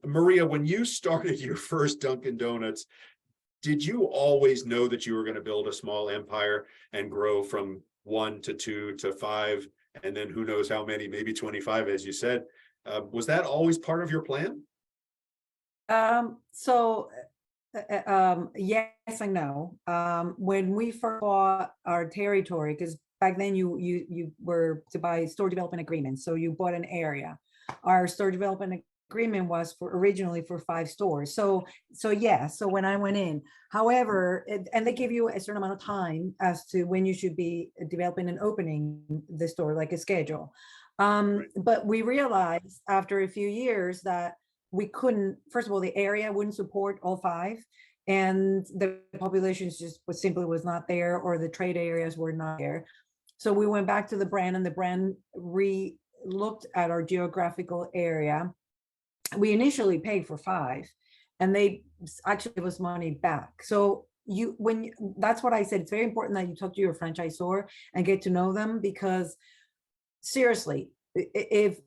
Maria, when you started your first Dunkin' Donuts, did you always know that you were going to build a small empire and grow from 1 to 2 to 5, and then who knows how many, maybe 25, as you said? Was that always part of your plan? Yes and no. When we first bought our territory, because back then you were to buy store development agreements, so you bought an area. Our store development agreement was originally for 5 stores. So when I went in, however, and they give you a certain amount of time as to when you should be developing and opening the store, like a schedule. But we realized after a few years that we couldn't, first of all, the area wouldn't support all 5, and the populations just simply was not there, or the trade areas were not there. So we went back to the brand, and the brand looked at our geographical area. We initially paid for 5, and they actually gave us money back. So that's what I said. It's very important that you talk to your franchisor and get to know them, because seriously, if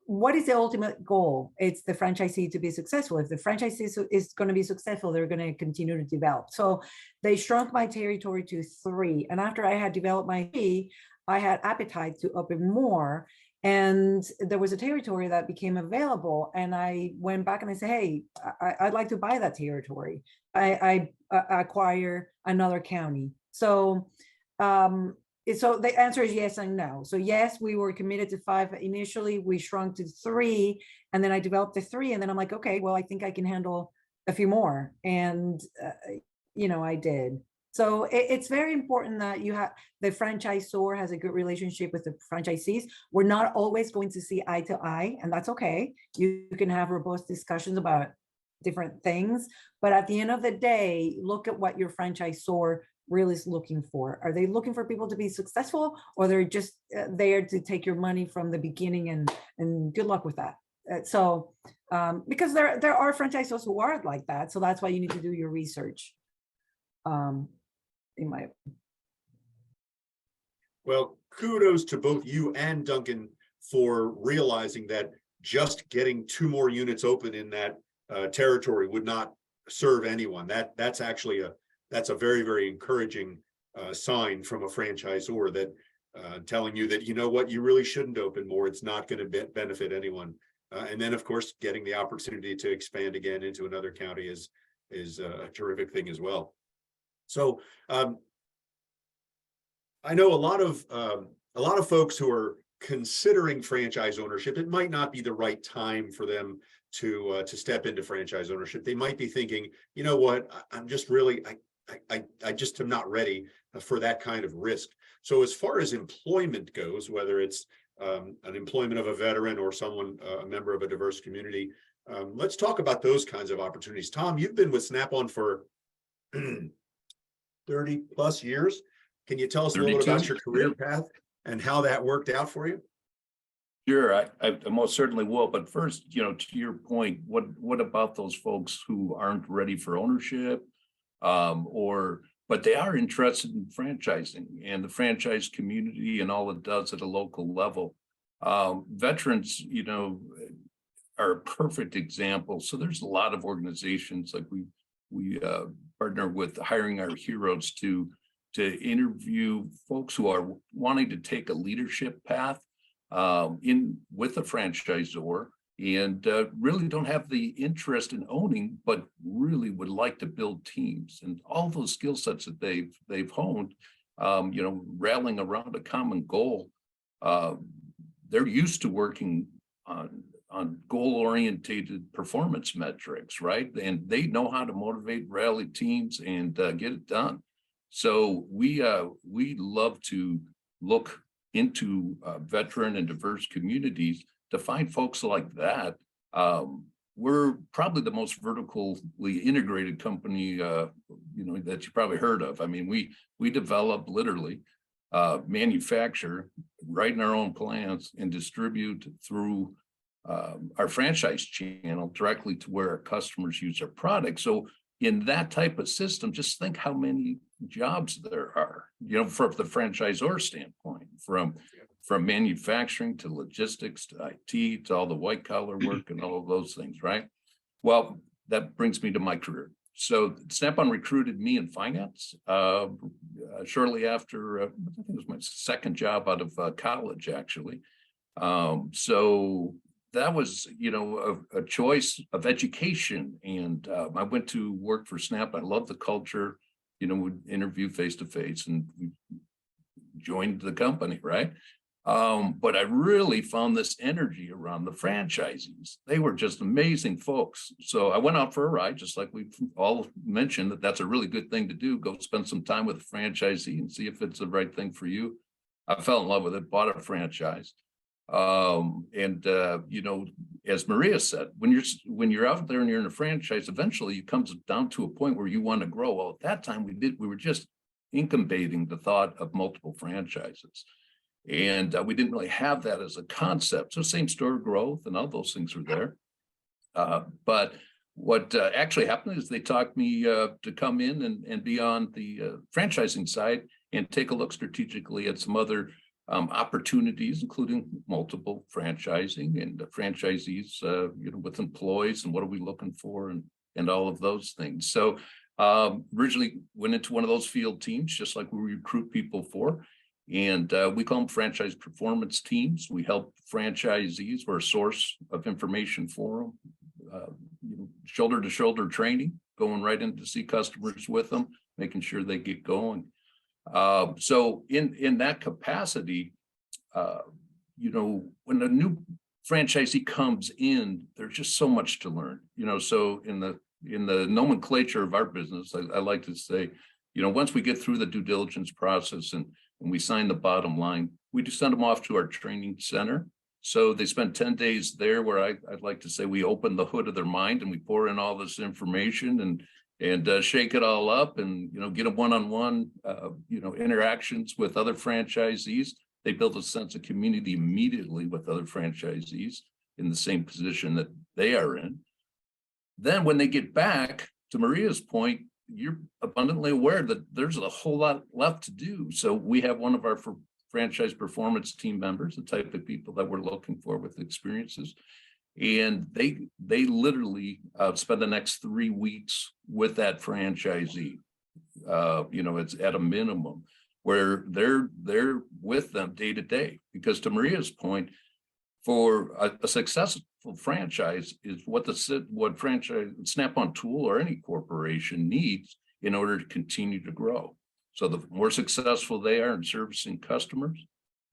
what is the ultimate goal? It's the franchisee to be successful. If the franchisee is going to be successful, they're going to continue to develop. So they shrunk my territory to 3. And after I had developed my 3, I had appetite to open more. And there was a territory that became available. And I went back and I said, hey, I'd like to buy that territory. I acquire another county. So the answer is yes and no. So yes, we were committed to 5 initially. We shrunk to 3, and then I developed the 3, and then I'm like, okay, well, I think I can handle a few more, and I did. So it's very important that the franchisor has a good relationship with the franchisees. We're not always going to see eye to eye, and that's okay. You can have robust discussions about different things, but at the end of the day, look at what your franchisor really is looking for. Are they looking for people to be successful, or they're just there to take your money from the beginning, and good luck with that. Because there are franchisors who are like that. So that's why you need to do your research. Well, kudos to both you and Duncan for realizing that just getting 2 more units open in that territory would not serve anyone. That's actually that's a very, very encouraging sign from a franchisor, that telling you that, you know what, you really shouldn't open more. It's not going to benefit anyone. And then, of course, getting the opportunity to expand again into another county is a terrific thing as well. So I know a lot of folks who are considering franchise ownership. It might not be the right time for them to step into franchise ownership. They might be thinking, you know what, I'm just really, I just am not ready for that kind of risk. So as far as employment goes, whether it's an employment of a veteran or someone, a member of a diverse community, let's talk about those kinds of opportunities. Tom, you've been with Snap-on for 30 plus years. Can you tell us a little bit about your career path and how that worked out for you? Sure, I most certainly will. But first, to your point, what about those folks who aren't ready for ownership, but they are interested in franchising and the franchise community and all it does at a local level? Veterans, are a perfect example. So there's a lot of organizations, like we partner with Hiring Our Heroes to interview folks who are wanting to take a leadership path with a franchisor, and really don't have the interest in owning, but really would like to build teams, and all those skill sets that they've honed, rallying around a common goal. They're used to working on goal-oriented performance metrics, right? And they know how to motivate, rally teams, and get it done. So we love to look into veteran and diverse communities to find folks like that. We're probably the most vertically integrated company, that you probably heard of. I mean, we develop, literally manufacture, right in our own plants, and distribute through our franchise channel directly to where our customers use our products. So in that type of system, just think how many jobs there are, from the franchisor standpoint, from manufacturing to logistics to IT to all the white collar work and all of those things, right? Well, that brings me to my career. So Snap-on recruited me in finance shortly after, I think it was my second job out of college, actually. So that was, a choice of education. And I went to work for Snap. I love the culture, would interview face-to-face, and we joined the company, right? But I really found this energy around the franchisees. They were just amazing folks. So I went out for a ride, just like we've all mentioned, that's a really good thing to do. Go spend some time with a franchisee and see if it's the right thing for you. I fell in love with it, bought a franchise. You know, as Maria said, when you're out there and you're in a franchise, eventually it comes down to a point where you want to grow. Well, at that time we were just incubating the thought of multiple franchises. And we didn't really have that as a concept. So same store growth and all those things were there. But what actually happened is they talked me to come in and be on the franchising side and take a look strategically at some other opportunities, including multiple franchising and franchisees, you know, with employees and what are we looking for and all of those things. So originally went into one of those field teams, just like we recruit people for. And we call them franchise performance teams. We help franchisees. We're a source of information for them. You know, shoulder to shoulder training, going right in to see customers with them, making sure they get going. So in that capacity, you know, when a new franchisee comes in, there's just so much to learn. You know, so in the nomenclature of our business, I like to say, you know, once we get through the due diligence process and we sign the bottom line, we just send them off to our training center. So they spend 10 days there where I'd like to say we open the hood of their mind and we pour in all this information and shake it all up and, you know, get them one-on-one, you know, interactions with other franchisees. They build a sense of community immediately with other franchisees in the same position that they are in. Then when they get back, to Maria's point, you're abundantly aware that there's a whole lot left to do. So we have one of our franchise performance team members, the type of people that we're looking for with experiences. And they literally spend the next 3 weeks with that franchisee. You know, it's at a minimum where they're with them day to day, because to Maria's point, for a successful franchise is what franchise Snap-on tool or any corporation needs in order to continue to grow. So the more successful they are in servicing customers,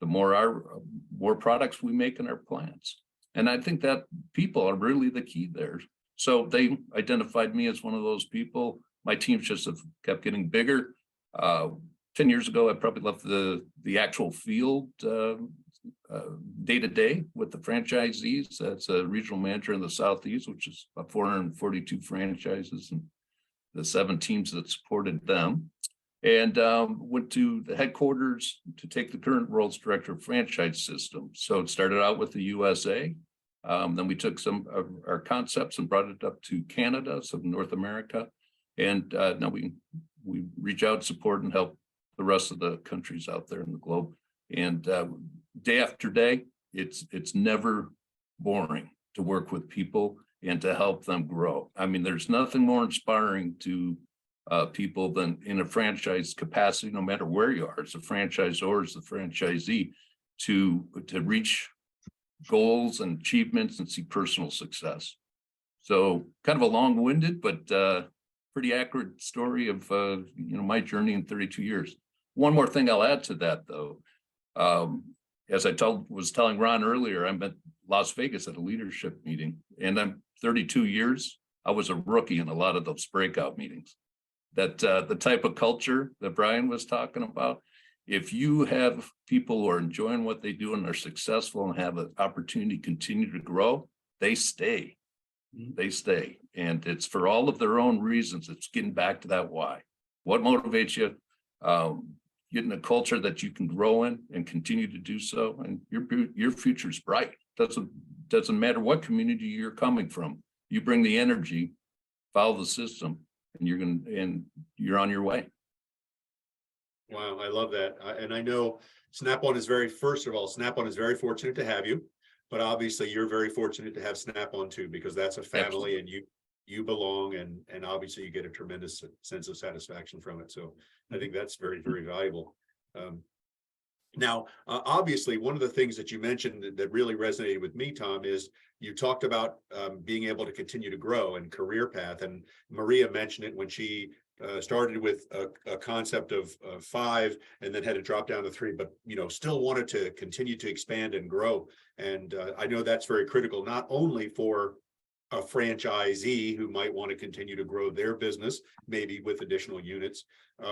the more products we make in our plants. And I think that people are really the key there. So they identified me as one of those people. My teams just have kept getting bigger. 10 years ago, I probably left the actual field day to day with the franchisees. That's a regional manager in the Southeast, which is about 442 franchises and the 7 teams that supported them. And went to the headquarters to take the current role as director of franchise systems. So it started out with the USA. Then we took some of our concepts and brought it up to Canada, so North America. And now we reach out, support, and help the rest of the countries out there in the globe. And day after day, it's never boring to work with people and to help them grow. I mean, there's nothing more inspiring to people than in a franchise capacity, no matter where you are, as a franchisor or as a franchisee, to reach goals and achievements and see personal success. So kind of a long-winded, but pretty accurate story of you know, my journey in 32 years. One more thing I'll add to that, though. As I was telling Ron earlier, I'm at Las Vegas at a leadership meeting, and I'm 32 years. I was a rookie in a lot of those breakout meetings. That the type of culture that Brian was talking about, if you have people who are enjoying what they do and are successful and have an opportunity to continue to grow, they stay. They stay. And it's for all of their own reasons. It's getting back to that why. What motivates you? Getting a culture that you can grow in and continue to do so, and your future is bright. Doesn't matter what community you're coming from. You bring the energy, follow the system, and you're on your way. Wow, I love that. And I know Snap-on is first of all, Snap-on is very fortunate to have you, but obviously you're very fortunate to have Snap-on too, because that's a family. Absolutely. And you belong, and obviously you get a tremendous sense of satisfaction from it. So I think that's very, very valuable. Now, obviously, one of the things that you mentioned that really resonated with me, Tom, is you talked about being able to continue to grow and career path. And Maria mentioned it when she started with a concept of 5 and then had to drop down to 3, but, you know, still wanted to continue to expand and grow. And I know that's very critical, not only for a franchisee who might want to continue to grow their business, maybe with additional units,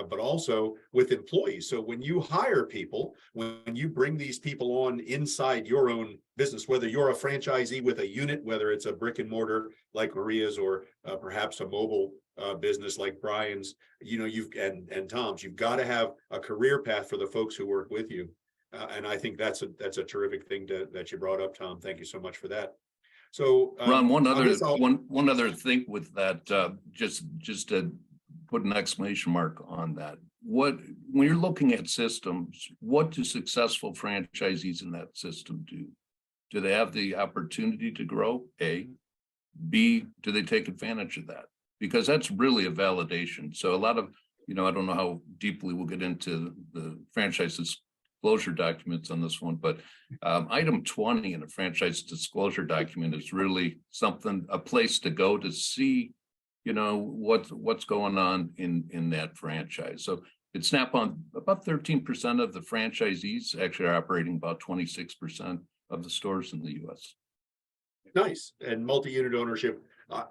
but also with employees. So when you hire people, when you bring these people on inside your own business, whether you're a franchisee with a unit, whether it's a brick and mortar like Maria's, or perhaps a mobile business like Brian's, you know, and Tom's, you've got to have a career path for the folks who work with you. And I think that's a terrific thing that you brought up, Tom. Thank you so much for that. So Ron, one on other this, one other thing with that, just to put an exclamation mark on that. When you're looking at systems, what do successful franchisees in that system do? Do they have the opportunity to grow? A. B, do they take advantage of that? Because that's really a validation. So a lot of, you know, I don't know how deeply we'll get into the franchise disclosure documents on this one, but item 20 in a franchise disclosure document is really something, a place to go to see, you know, what's going on in that franchise. So at Snap-on, about 13% of the franchisees actually are operating about 26% of the stores in the US. nice. And multi-unit ownership,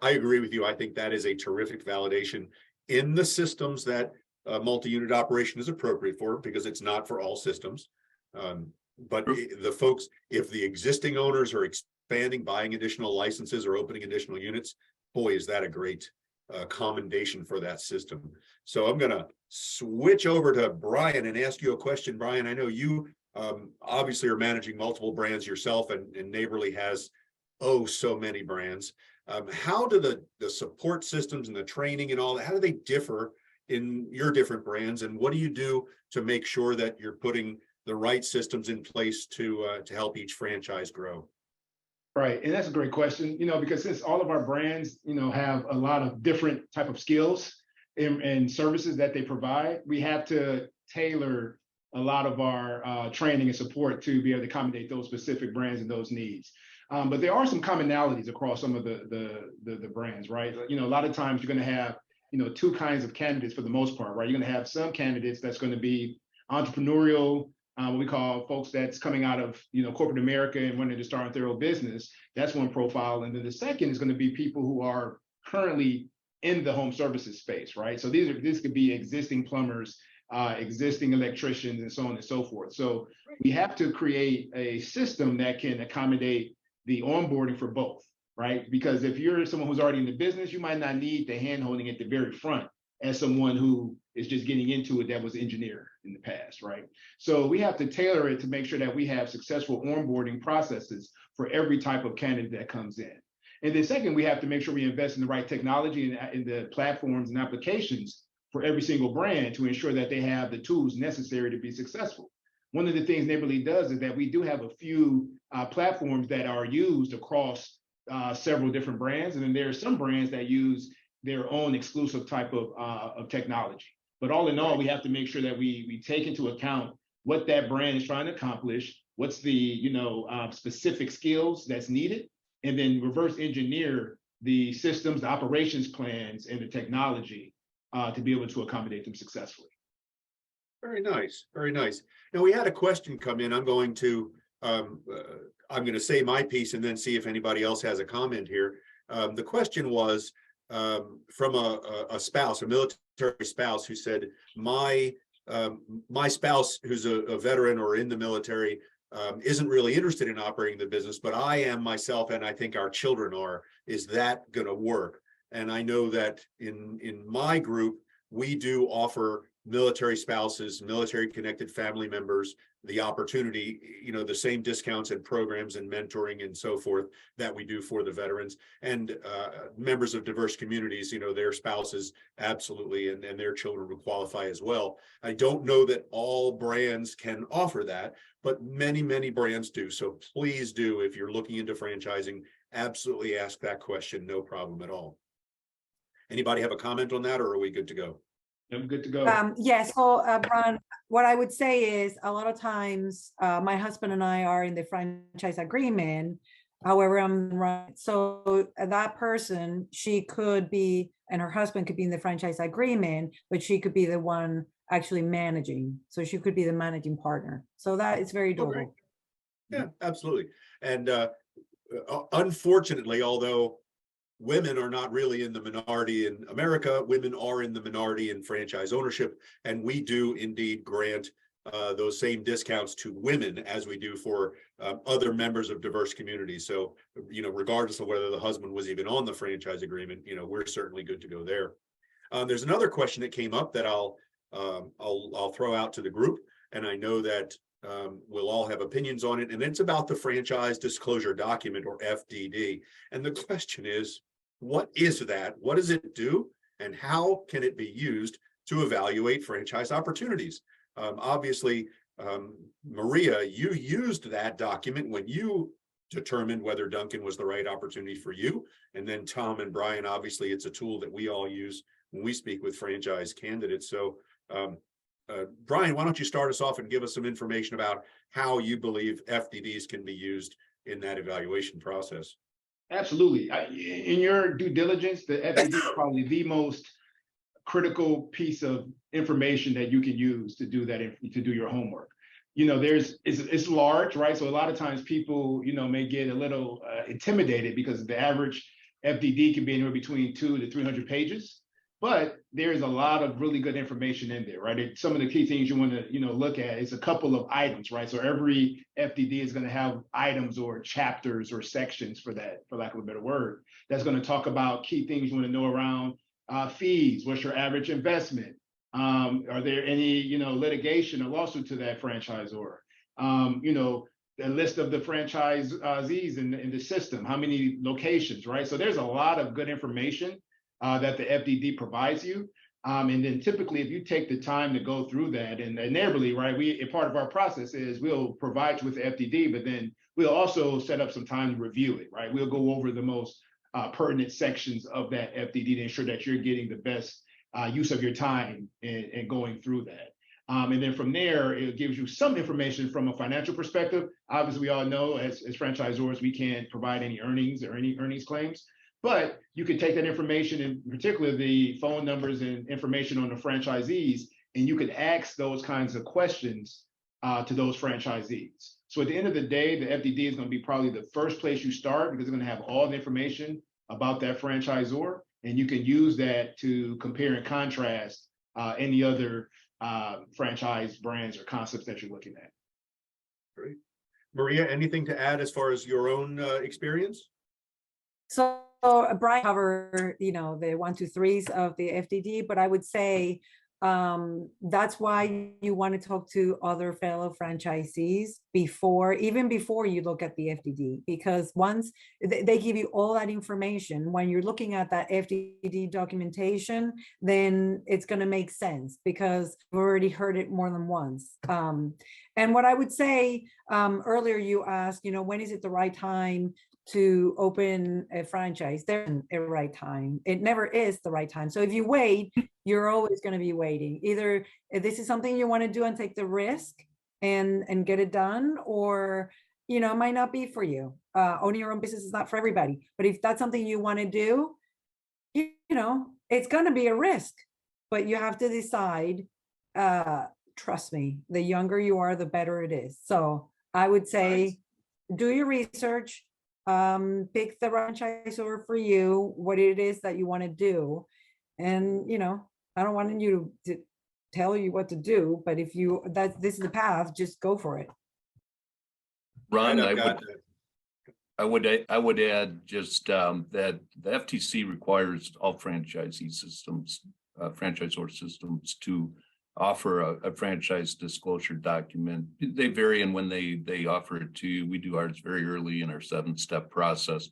I agree with you. I think that is a terrific validation in the systems that multi-unit operation is appropriate for, because it's not for all systems. But the folks, if the existing owners are expanding, buying additional licenses or opening additional units, boy, is that a great commendation for that system. So I'm going to switch over to Brian and ask you a question. Brian, I know you obviously are managing multiple brands yourself, and Neighborly has so many brands. How do the support systems and the training and all that, how do they differ in your different brands, and what do you do to make sure that you're putting the right systems in place to help each franchise grow? Right, and that's a great question, you know, because since all of our brands, you know, have a lot of different type of skills and services that they provide, we have to tailor a lot of our training and support to be able to accommodate those specific brands and those needs. But there are some commonalities across some of the brands, right? You know, a lot of times you're going to have, you know, two kinds of candidates for the most part, right? You're going to have some candidates that's going to be entrepreneurial, what we call folks that's coming out of, you know, corporate America and wanting to start their own business. That's one profile. And then the second is going to be people who are currently in the home services space, right? So these could be existing plumbers, existing electricians, and so on and so forth. So we have to create a system that can accommodate the onboarding for both, right? Because if you're someone who's already in the business, you might not need the hand-holding at the very front as someone who is just getting into it that was an engineer in the past, right? So we have to tailor it to make sure that we have successful onboarding processes for every type of candidate that comes in. And then second, we have to make sure we invest in the right technology and in the platforms and applications for every single brand to ensure that they have the tools necessary to be successful. One of the things Neighborly does is that we do have a few platforms that are used across several different brands. And then there are some brands that use their own exclusive type of technology. But all in all, we have to make sure that we take into account what that brand is trying to accomplish, what's the, you know, specific skills that's needed, and then reverse engineer the systems, the operations plans, and the technology to be able to accommodate them successfully. Very nice, very nice. Now, we had a question come in. I'm going to say my piece and then see if anybody else has a comment here. The question was from a spouse, a military spouse, who said, my spouse, who's a veteran or in the military, isn't really interested in operating the business, but I am myself, and I think our children are. Is that going to work? And I know that in my group, we do offer military spouses, military connected family members, the opportunity, you know, the same discounts and programs and mentoring and so forth that we do for the veterans, and members of diverse communities, you know, their spouses absolutely, and their children would qualify as well. I don't know that all brands can offer that, but many brands do. So please do, if you're looking into franchising, absolutely ask that question, no problem at all. Anybody have a comment on that, or are we good to go? I'm good to go. Yes, so Ron, what I would say is a lot of times my husband and I are in the franchise agreement. However, I'm right. So that person, she could be, and her husband could be in the franchise agreement, but she could be the one actually managing. So she could be the managing partner. So that is very doable. Okay. Yeah, absolutely. And unfortunately, although women are not really in the minority in America. Women are in the minority in franchise ownership, and we do indeed grant those same discounts to women as we do for other members of diverse communities. So, regardless of whether the husband was even on the franchise agreement, we're certainly good to go there. There's another question that came up that I'll throw out to the group, and I know that we'll all have opinions on it, and it's about the franchise disclosure document, or FDD. And the question is, what is that? What does it do? And how can it be used to evaluate franchise opportunities? Obviously, Maria, you used that document when you determined whether Duncan was the right opportunity for you. And then Tom and Brian, obviously, it's a tool that we all use when we speak with franchise candidates. So, Brian, why don't you start us off and give us some information about how you believe FDDs can be used in that evaluation process? Absolutely. In your due diligence, the FDD is probably the most critical piece of information that you can use to do that, to do your homework. It's large, right? So a lot of times people, may get a little intimidated because the average FDD can be anywhere between 200 to 300 pages. But there's a lot of really good information in there, right? Some of the key things you want to, look at is a couple of items, right? So every FDD is going to have items or chapters or sections for that, for lack of a better word, that's going to talk about key things you want to know around fees. What's your average investment? Are there any, litigation or lawsuit to that franchisor? The list of the franchisees in the system, how many locations, right? So there's a lot of good information that the FDD provides you. And then typically, if you take the time to go through that, and inevitably, right, a part of our process is we'll provide you with the FDD, but then we'll also set up some time to review it, right? We'll go over the most pertinent sections of that FDD to ensure that you're getting the best use of your time in going through that. And then from there, it gives you some information from a financial perspective. Obviously, we all know as franchisors, we can't provide any earnings or any earnings claims. But you can take that information, in particular the phone numbers and information on the franchisees, and you can ask those kinds of questions to those franchisees. So at the end of the day, the FDD is going to be probably the first place you start, because it's going to have all the information about that franchisor, and you can use that to compare and contrast any other franchise brands or concepts that you're looking at. Great. Maria, anything to add as far as your own experience? So Brian covered, the 1, 2, 3s of the FDD, but I would say that's why you want to talk to other fellow franchisees even before you look at the FDD, because once they give you all that information, when you're looking at that FDD documentation, then it's going to make sense because you've already heard it more than once. And what I would say, earlier you asked, when is it the right time to open a franchise? There's a right time. It never is the right time. So if you wait, you're always going to be waiting. Either if this is something you want to do and take the risk and get it done, or it might not be for you. Owning your own business is not for everybody. But if that's something you want to do, it's going to be a risk. But you have to decide. Trust me, the younger you are, the better it is. So I would say, do your research. Pick the franchisor for you, what it is that you want to do. And, I don't want you to tell you what to do, but if this is the path, just go for it. Ron, I would add just that the FTC requires all franchisor systems to offer a franchise disclosure document. They vary in when they offer it to you. We do ours very early in our 7-step process.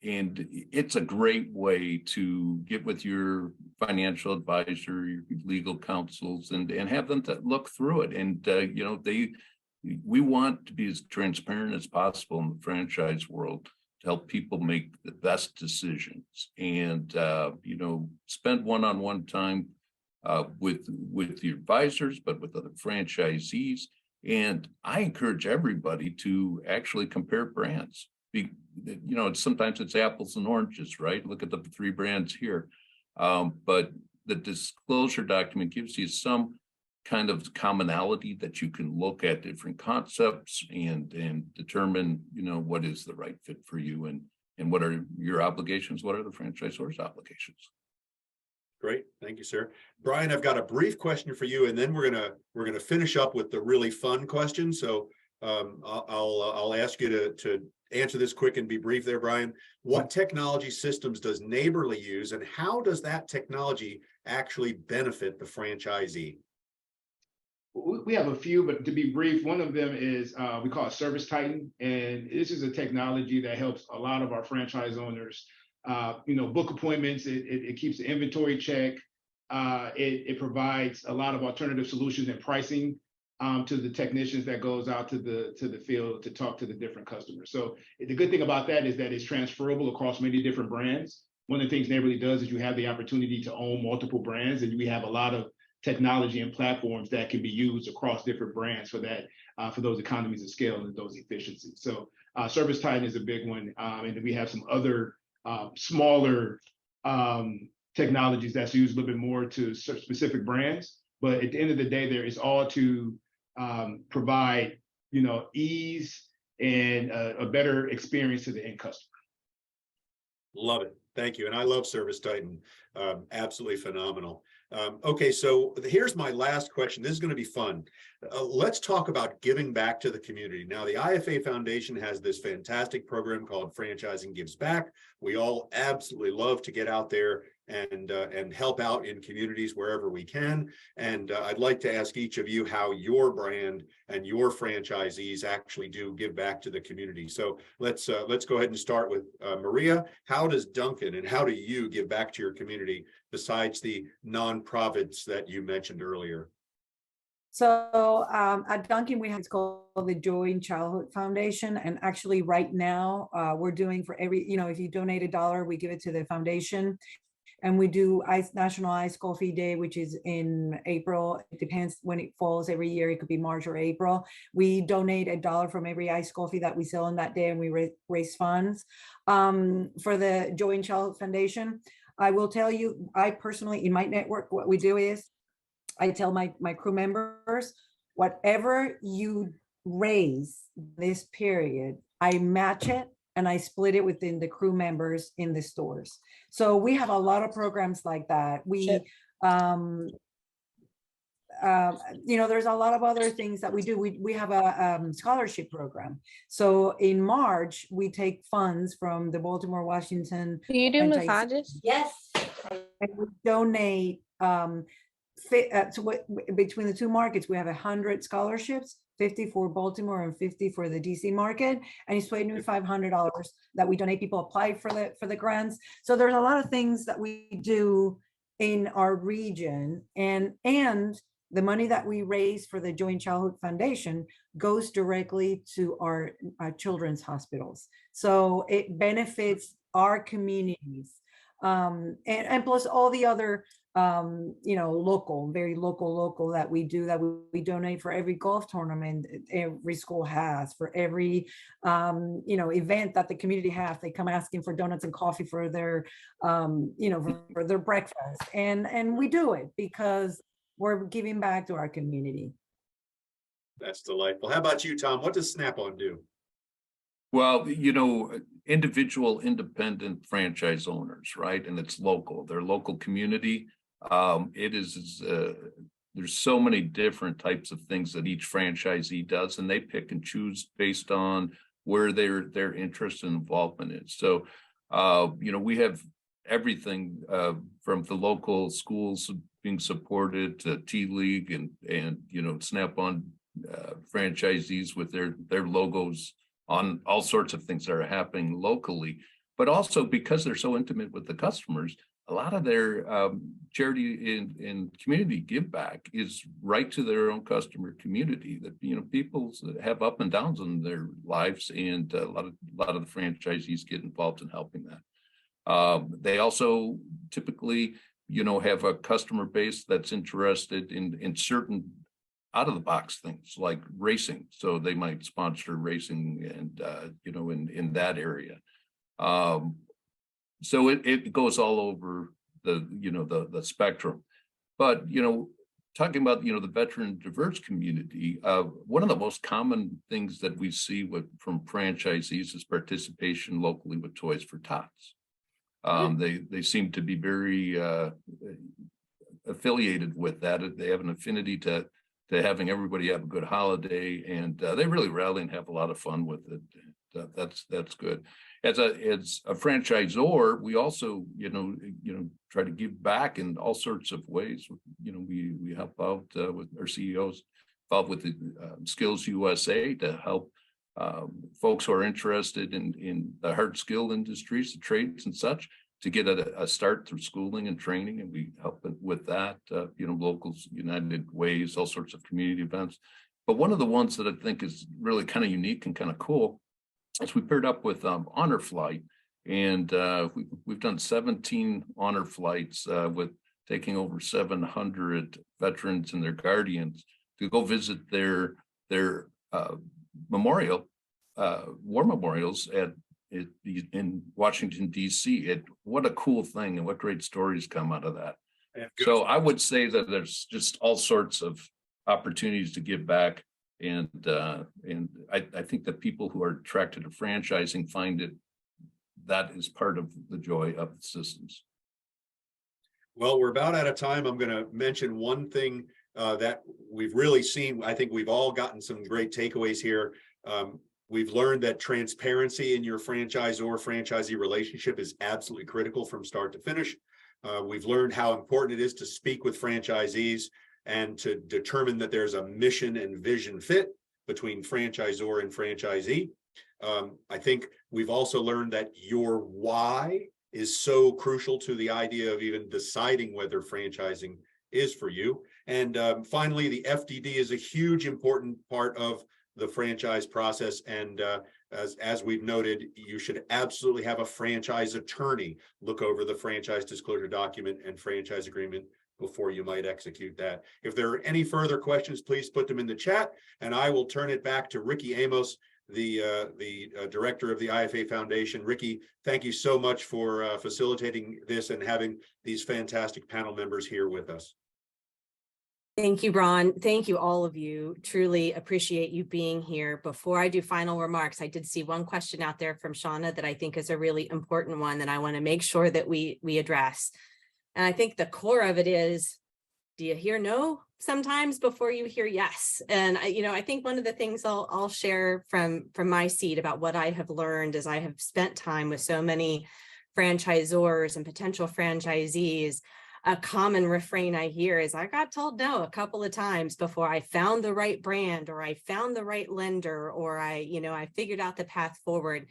And it's a great way to get with your financial advisor, your legal counsels, and have them to look through it. And, we want to be as transparent as possible in the franchise world to help people make the best decisions, and, spend one-on-one time with your advisors, but with other franchisees. And I encourage everybody to actually compare brands. Sometimes it's apples and oranges, right? Look at the 3 brands here. But the disclosure document gives you some kind of commonality that you can look at different concepts and determine, what is the right fit for you. And And what are your obligations? What are the franchisor's obligations? Great, thank you, sir. Brian, I've got a brief question for you, and then we're gonna finish up with the really fun question. So I'll ask you to answer this quick and be brief there, Brian. What technology systems does Neighborly use, and how does that technology actually benefit the franchisee? We have a few, but to be brief, one of them is we call it Service Titan, and this is a technology that helps a lot of our franchise owners, book appointments. It keeps the inventory check. It provides a lot of alternative solutions and pricing to the technicians that goes out to the field to talk to the different customers. So the good thing about that is that it's transferable across many different brands. One of the things Neighborly does is you have the opportunity to own multiple brands, and we have a lot of technology and platforms that can be used across different brands for that, for those economies of scale and those efficiencies. So Service Titan is a big one. And then we have some other smaller technologies that's used a little bit more to specific brands. But at the end of the day, there is all to provide, ease and a better experience to the end customer. Love it. Thank you. And I love Service Titan. Absolutely phenomenal. Okay, so here's my last question. This is going to be fun. Let's talk about giving back to the community. Now, the IFA Foundation has this fantastic program called Franchising Gives Back. We all absolutely love to get out there and help out in communities wherever we can. And I'd like to ask each of you how your brand and your franchisees actually do give back to the community. So let's go ahead and start with Maria. How does Duncan and how do you give back to your community besides the nonprofits that you mentioned earlier? So at Duncan, we have it's called the Joy in Childhood Foundation. And actually right now we're doing for every, if you donate $1, we give it to the foundation. And we do National Iced Coffee Day, which is in April. It depends when it falls every year. It could be March or April. We donate $1 from every iced coffee that we sell on that day, and we raise funds for the Joy in Childhood Foundation. I will tell you, I personally, in my network, what we do is I tell my crew members, whatever you raise this period, I match it and I split it within the crew members in the stores. So we have a lot of programs like that. We, there's a lot of other things that we do. We have a scholarship program. So in March, we take funds from the Baltimore, Washington. Do you do massages? Yes. And we donate, between the two markets, we have 100 scholarships, 50 for Baltimore and 50 for the DC market, and it's $500 that we donate. People apply for the grants. So there's a lot of things that we do in our region, and the money that we raise for the Joy in Childhood Foundation goes directly to our children's hospitals. So it benefits our communities, and plus all the other very local that we do, that we donate for every golf tournament every school has, for every event that the community has. They come asking for donuts and coffee for their for their breakfast, and we do it because we're giving back to our community. That's delightful. How about you, Tom? What does Snap-on do? Well, individual independent franchise owners, right? And it's local, their local community. It is, there's so many different types of things that each franchisee does, and they pick and choose based on where their interest and involvement is. So, we have everything from the local schools being supported to T League and Snap-on franchisees with their logos on all sorts of things that are happening locally, but also because they're so intimate with the customers, a lot of their charity and community give back is right to their own customer community. That people have up and downs in their lives, and a lot of the franchisees get involved in helping that. They also typically have a customer base that's interested in certain out of the box things like racing. So they might sponsor racing and, in that area. So it goes all over the spectrum, but, talking about, the veteran diverse community, one of the most common things that we see from franchisees is participation locally with Toys for Tots. They seem to be very affiliated with that. They have an affinity to having everybody have a good holiday, and they really rally and have a lot of fun with it. That's good. As a franchisor, we also, try to give back in all sorts of ways. We help out with our CEOs involved with the Skills USA to help folks who are interested in the hard skill industries, the trades and such, to get a start through schooling and training, and we help with that. Locals United Ways, all sorts of community events. But one of the ones that I think is really kind of unique and kind of cool is we paired up with Honor Flight, and we've done 17 honor flights with taking over 700 veterans and their guardians to go visit their memorial, war memorials in Washington, D.C. What a cool thing, and what great stories come out of that. So I would say that there's just all sorts of opportunities to give back. And I think that people who are attracted to franchising find that is part of the joy of the systems. Well, we're about out of time. I'm going to mention one thing that we've really seen. I think we've all gotten some great takeaways here. We've learned that transparency in your franchisor-franchisee relationship is absolutely critical from start to finish. We've learned how important it is to speak with franchisees and to determine that there's a mission and vision fit between franchisor and franchisee. I think we've also learned that your why is so crucial to the idea of even deciding whether franchising is for you. And finally, the FDD is a huge important part of the franchise process. And as we've noted, you should absolutely have a franchise attorney look over the franchise disclosure document and franchise agreement before you might execute that. If there are any further questions, please put them in the chat, and I will turn it back to Ricky Amos, the director of the IFA Foundation. Ricky, thank you so much for facilitating this and having these fantastic panel members here with us. Thank you, Ron. Thank you, all of you. Truly appreciate you being here. Before I do final remarks, I did see one question out there from Shauna that I think is a really important one that I want to make sure that we address. And I think the core of it is, do you hear no sometimes before you hear yes? And I think one of the things I'll share from my seat about what I have learned as I have spent time with so many franchisors and potential franchisees, a common refrain I hear is, I got told no a couple of times before I found the right brand, or I found the right lender, or I figured out the path forward.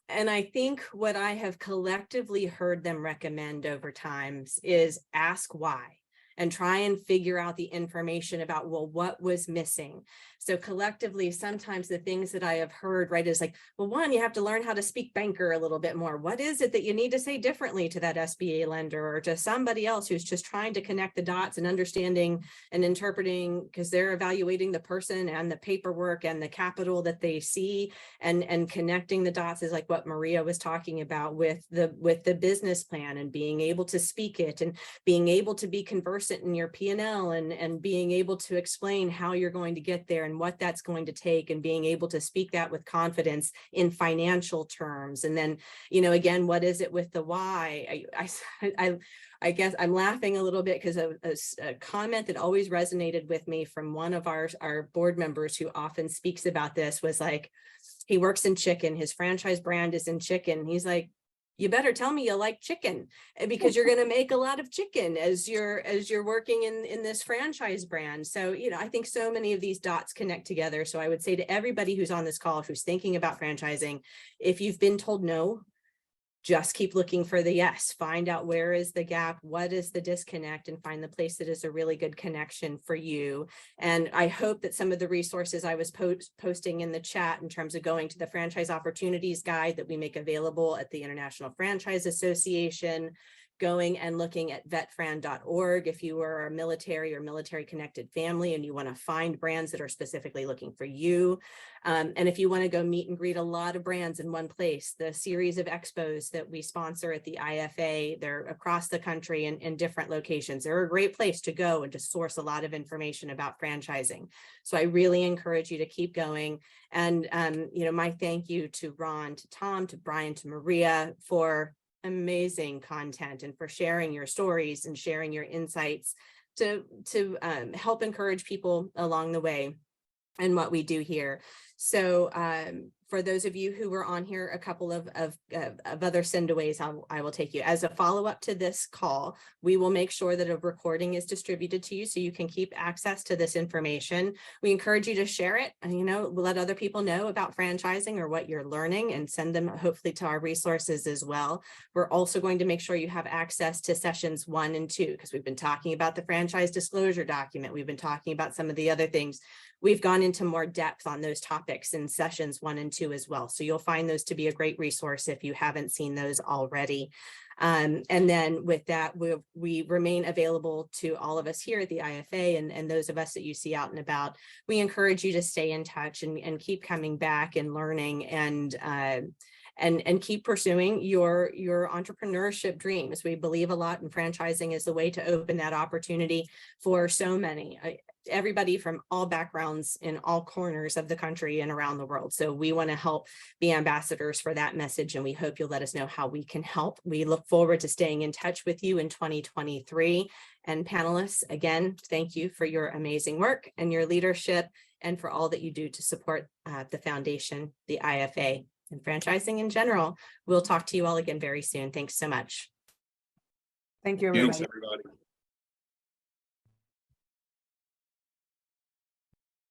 And I think what I have collectively heard them recommend over time is ask why, and try and figure out the information about, well, what was missing. So collectively, sometimes the things that I have heard, right, is like, well, one, you have to learn how to speak banker a little bit more. What is it that you need to say differently to that SBA lender or to somebody else who's just trying to connect the dots and understanding and interpreting, because they're evaluating the person and the paperwork and the capital that they see, and connecting the dots is like what Maria was talking about with the business plan, and being able to speak it, and being able to be conversant in your P&L, and being able to explain how you're going to get there and what that's going to take, and being able to speak that with confidence in financial terms. And then, again, what is it with the why? I guess I'm laughing a little bit because a comment that always resonated with me from one of our board members who often speaks about this was like, he works in chicken. His franchise brand is in chicken. He's like, you better tell me you like chicken, because you're going to make a lot of chicken as you're working in this franchise brand. So, I think so many of these dots connect together. So I would say to everybody who's on this call, who's thinking about franchising, if you've been told no, just keep looking for the yes. Find out where is the gap, what is the disconnect, and find the place that is a really good connection for you. And I hope that some of the resources I was posting in the chat in terms of going to the Franchise Opportunities Guide that we make available at the International Franchise Association, going and looking at vetfran.org if you are a military or military connected family and you want to find brands that are specifically looking for you. And if you want to go meet and greet a lot of brands in one place, the series of expos that we sponsor at the IFA, they're across the country and in different locations. They're a great place to go and to source a lot of information about franchising. So I really encourage you to keep going. And, my thank you to Ron, to Tom, to Brian, to Maria for amazing content and for sharing your stories and sharing your insights to help encourage people along the way and what we do here. So for those of you who were on here, a couple of other sendaways I will take you. As a follow-up to this call, we will make sure that a recording is distributed to you so you can keep access to this information. We encourage you to share it and, let other people know about franchising or what you're learning and send them hopefully to our resources as well. We're also going to make sure you have access to sessions 1 and 2 because we've been talking about the franchise disclosure document. We've been talking about some of the other things. We've gone into more depth on those topics in sessions 1 and 2 as well. So you'll find those to be a great resource if you haven't seen those already. And then with that, we remain available to all of us here at the IFA and those of us that you see out and about. We encourage you to stay in touch and keep coming back and learning and keep pursuing your entrepreneurship dreams. We believe a lot in franchising as the way to open that opportunity for so many. Everybody from all backgrounds in all corners of the country and around the world. So we want to help be ambassadors for that message, and we hope you'll let us know how we can help. We look forward to staying in touch with you in 2023. And panelists, again, thank you for your amazing work and your leadership and for all that you do to support the foundation, the IFA, and franchising in general. We'll talk to you all again very soon. Thanks so much. Thank you, Thanks, everybody. Thanks, everybody.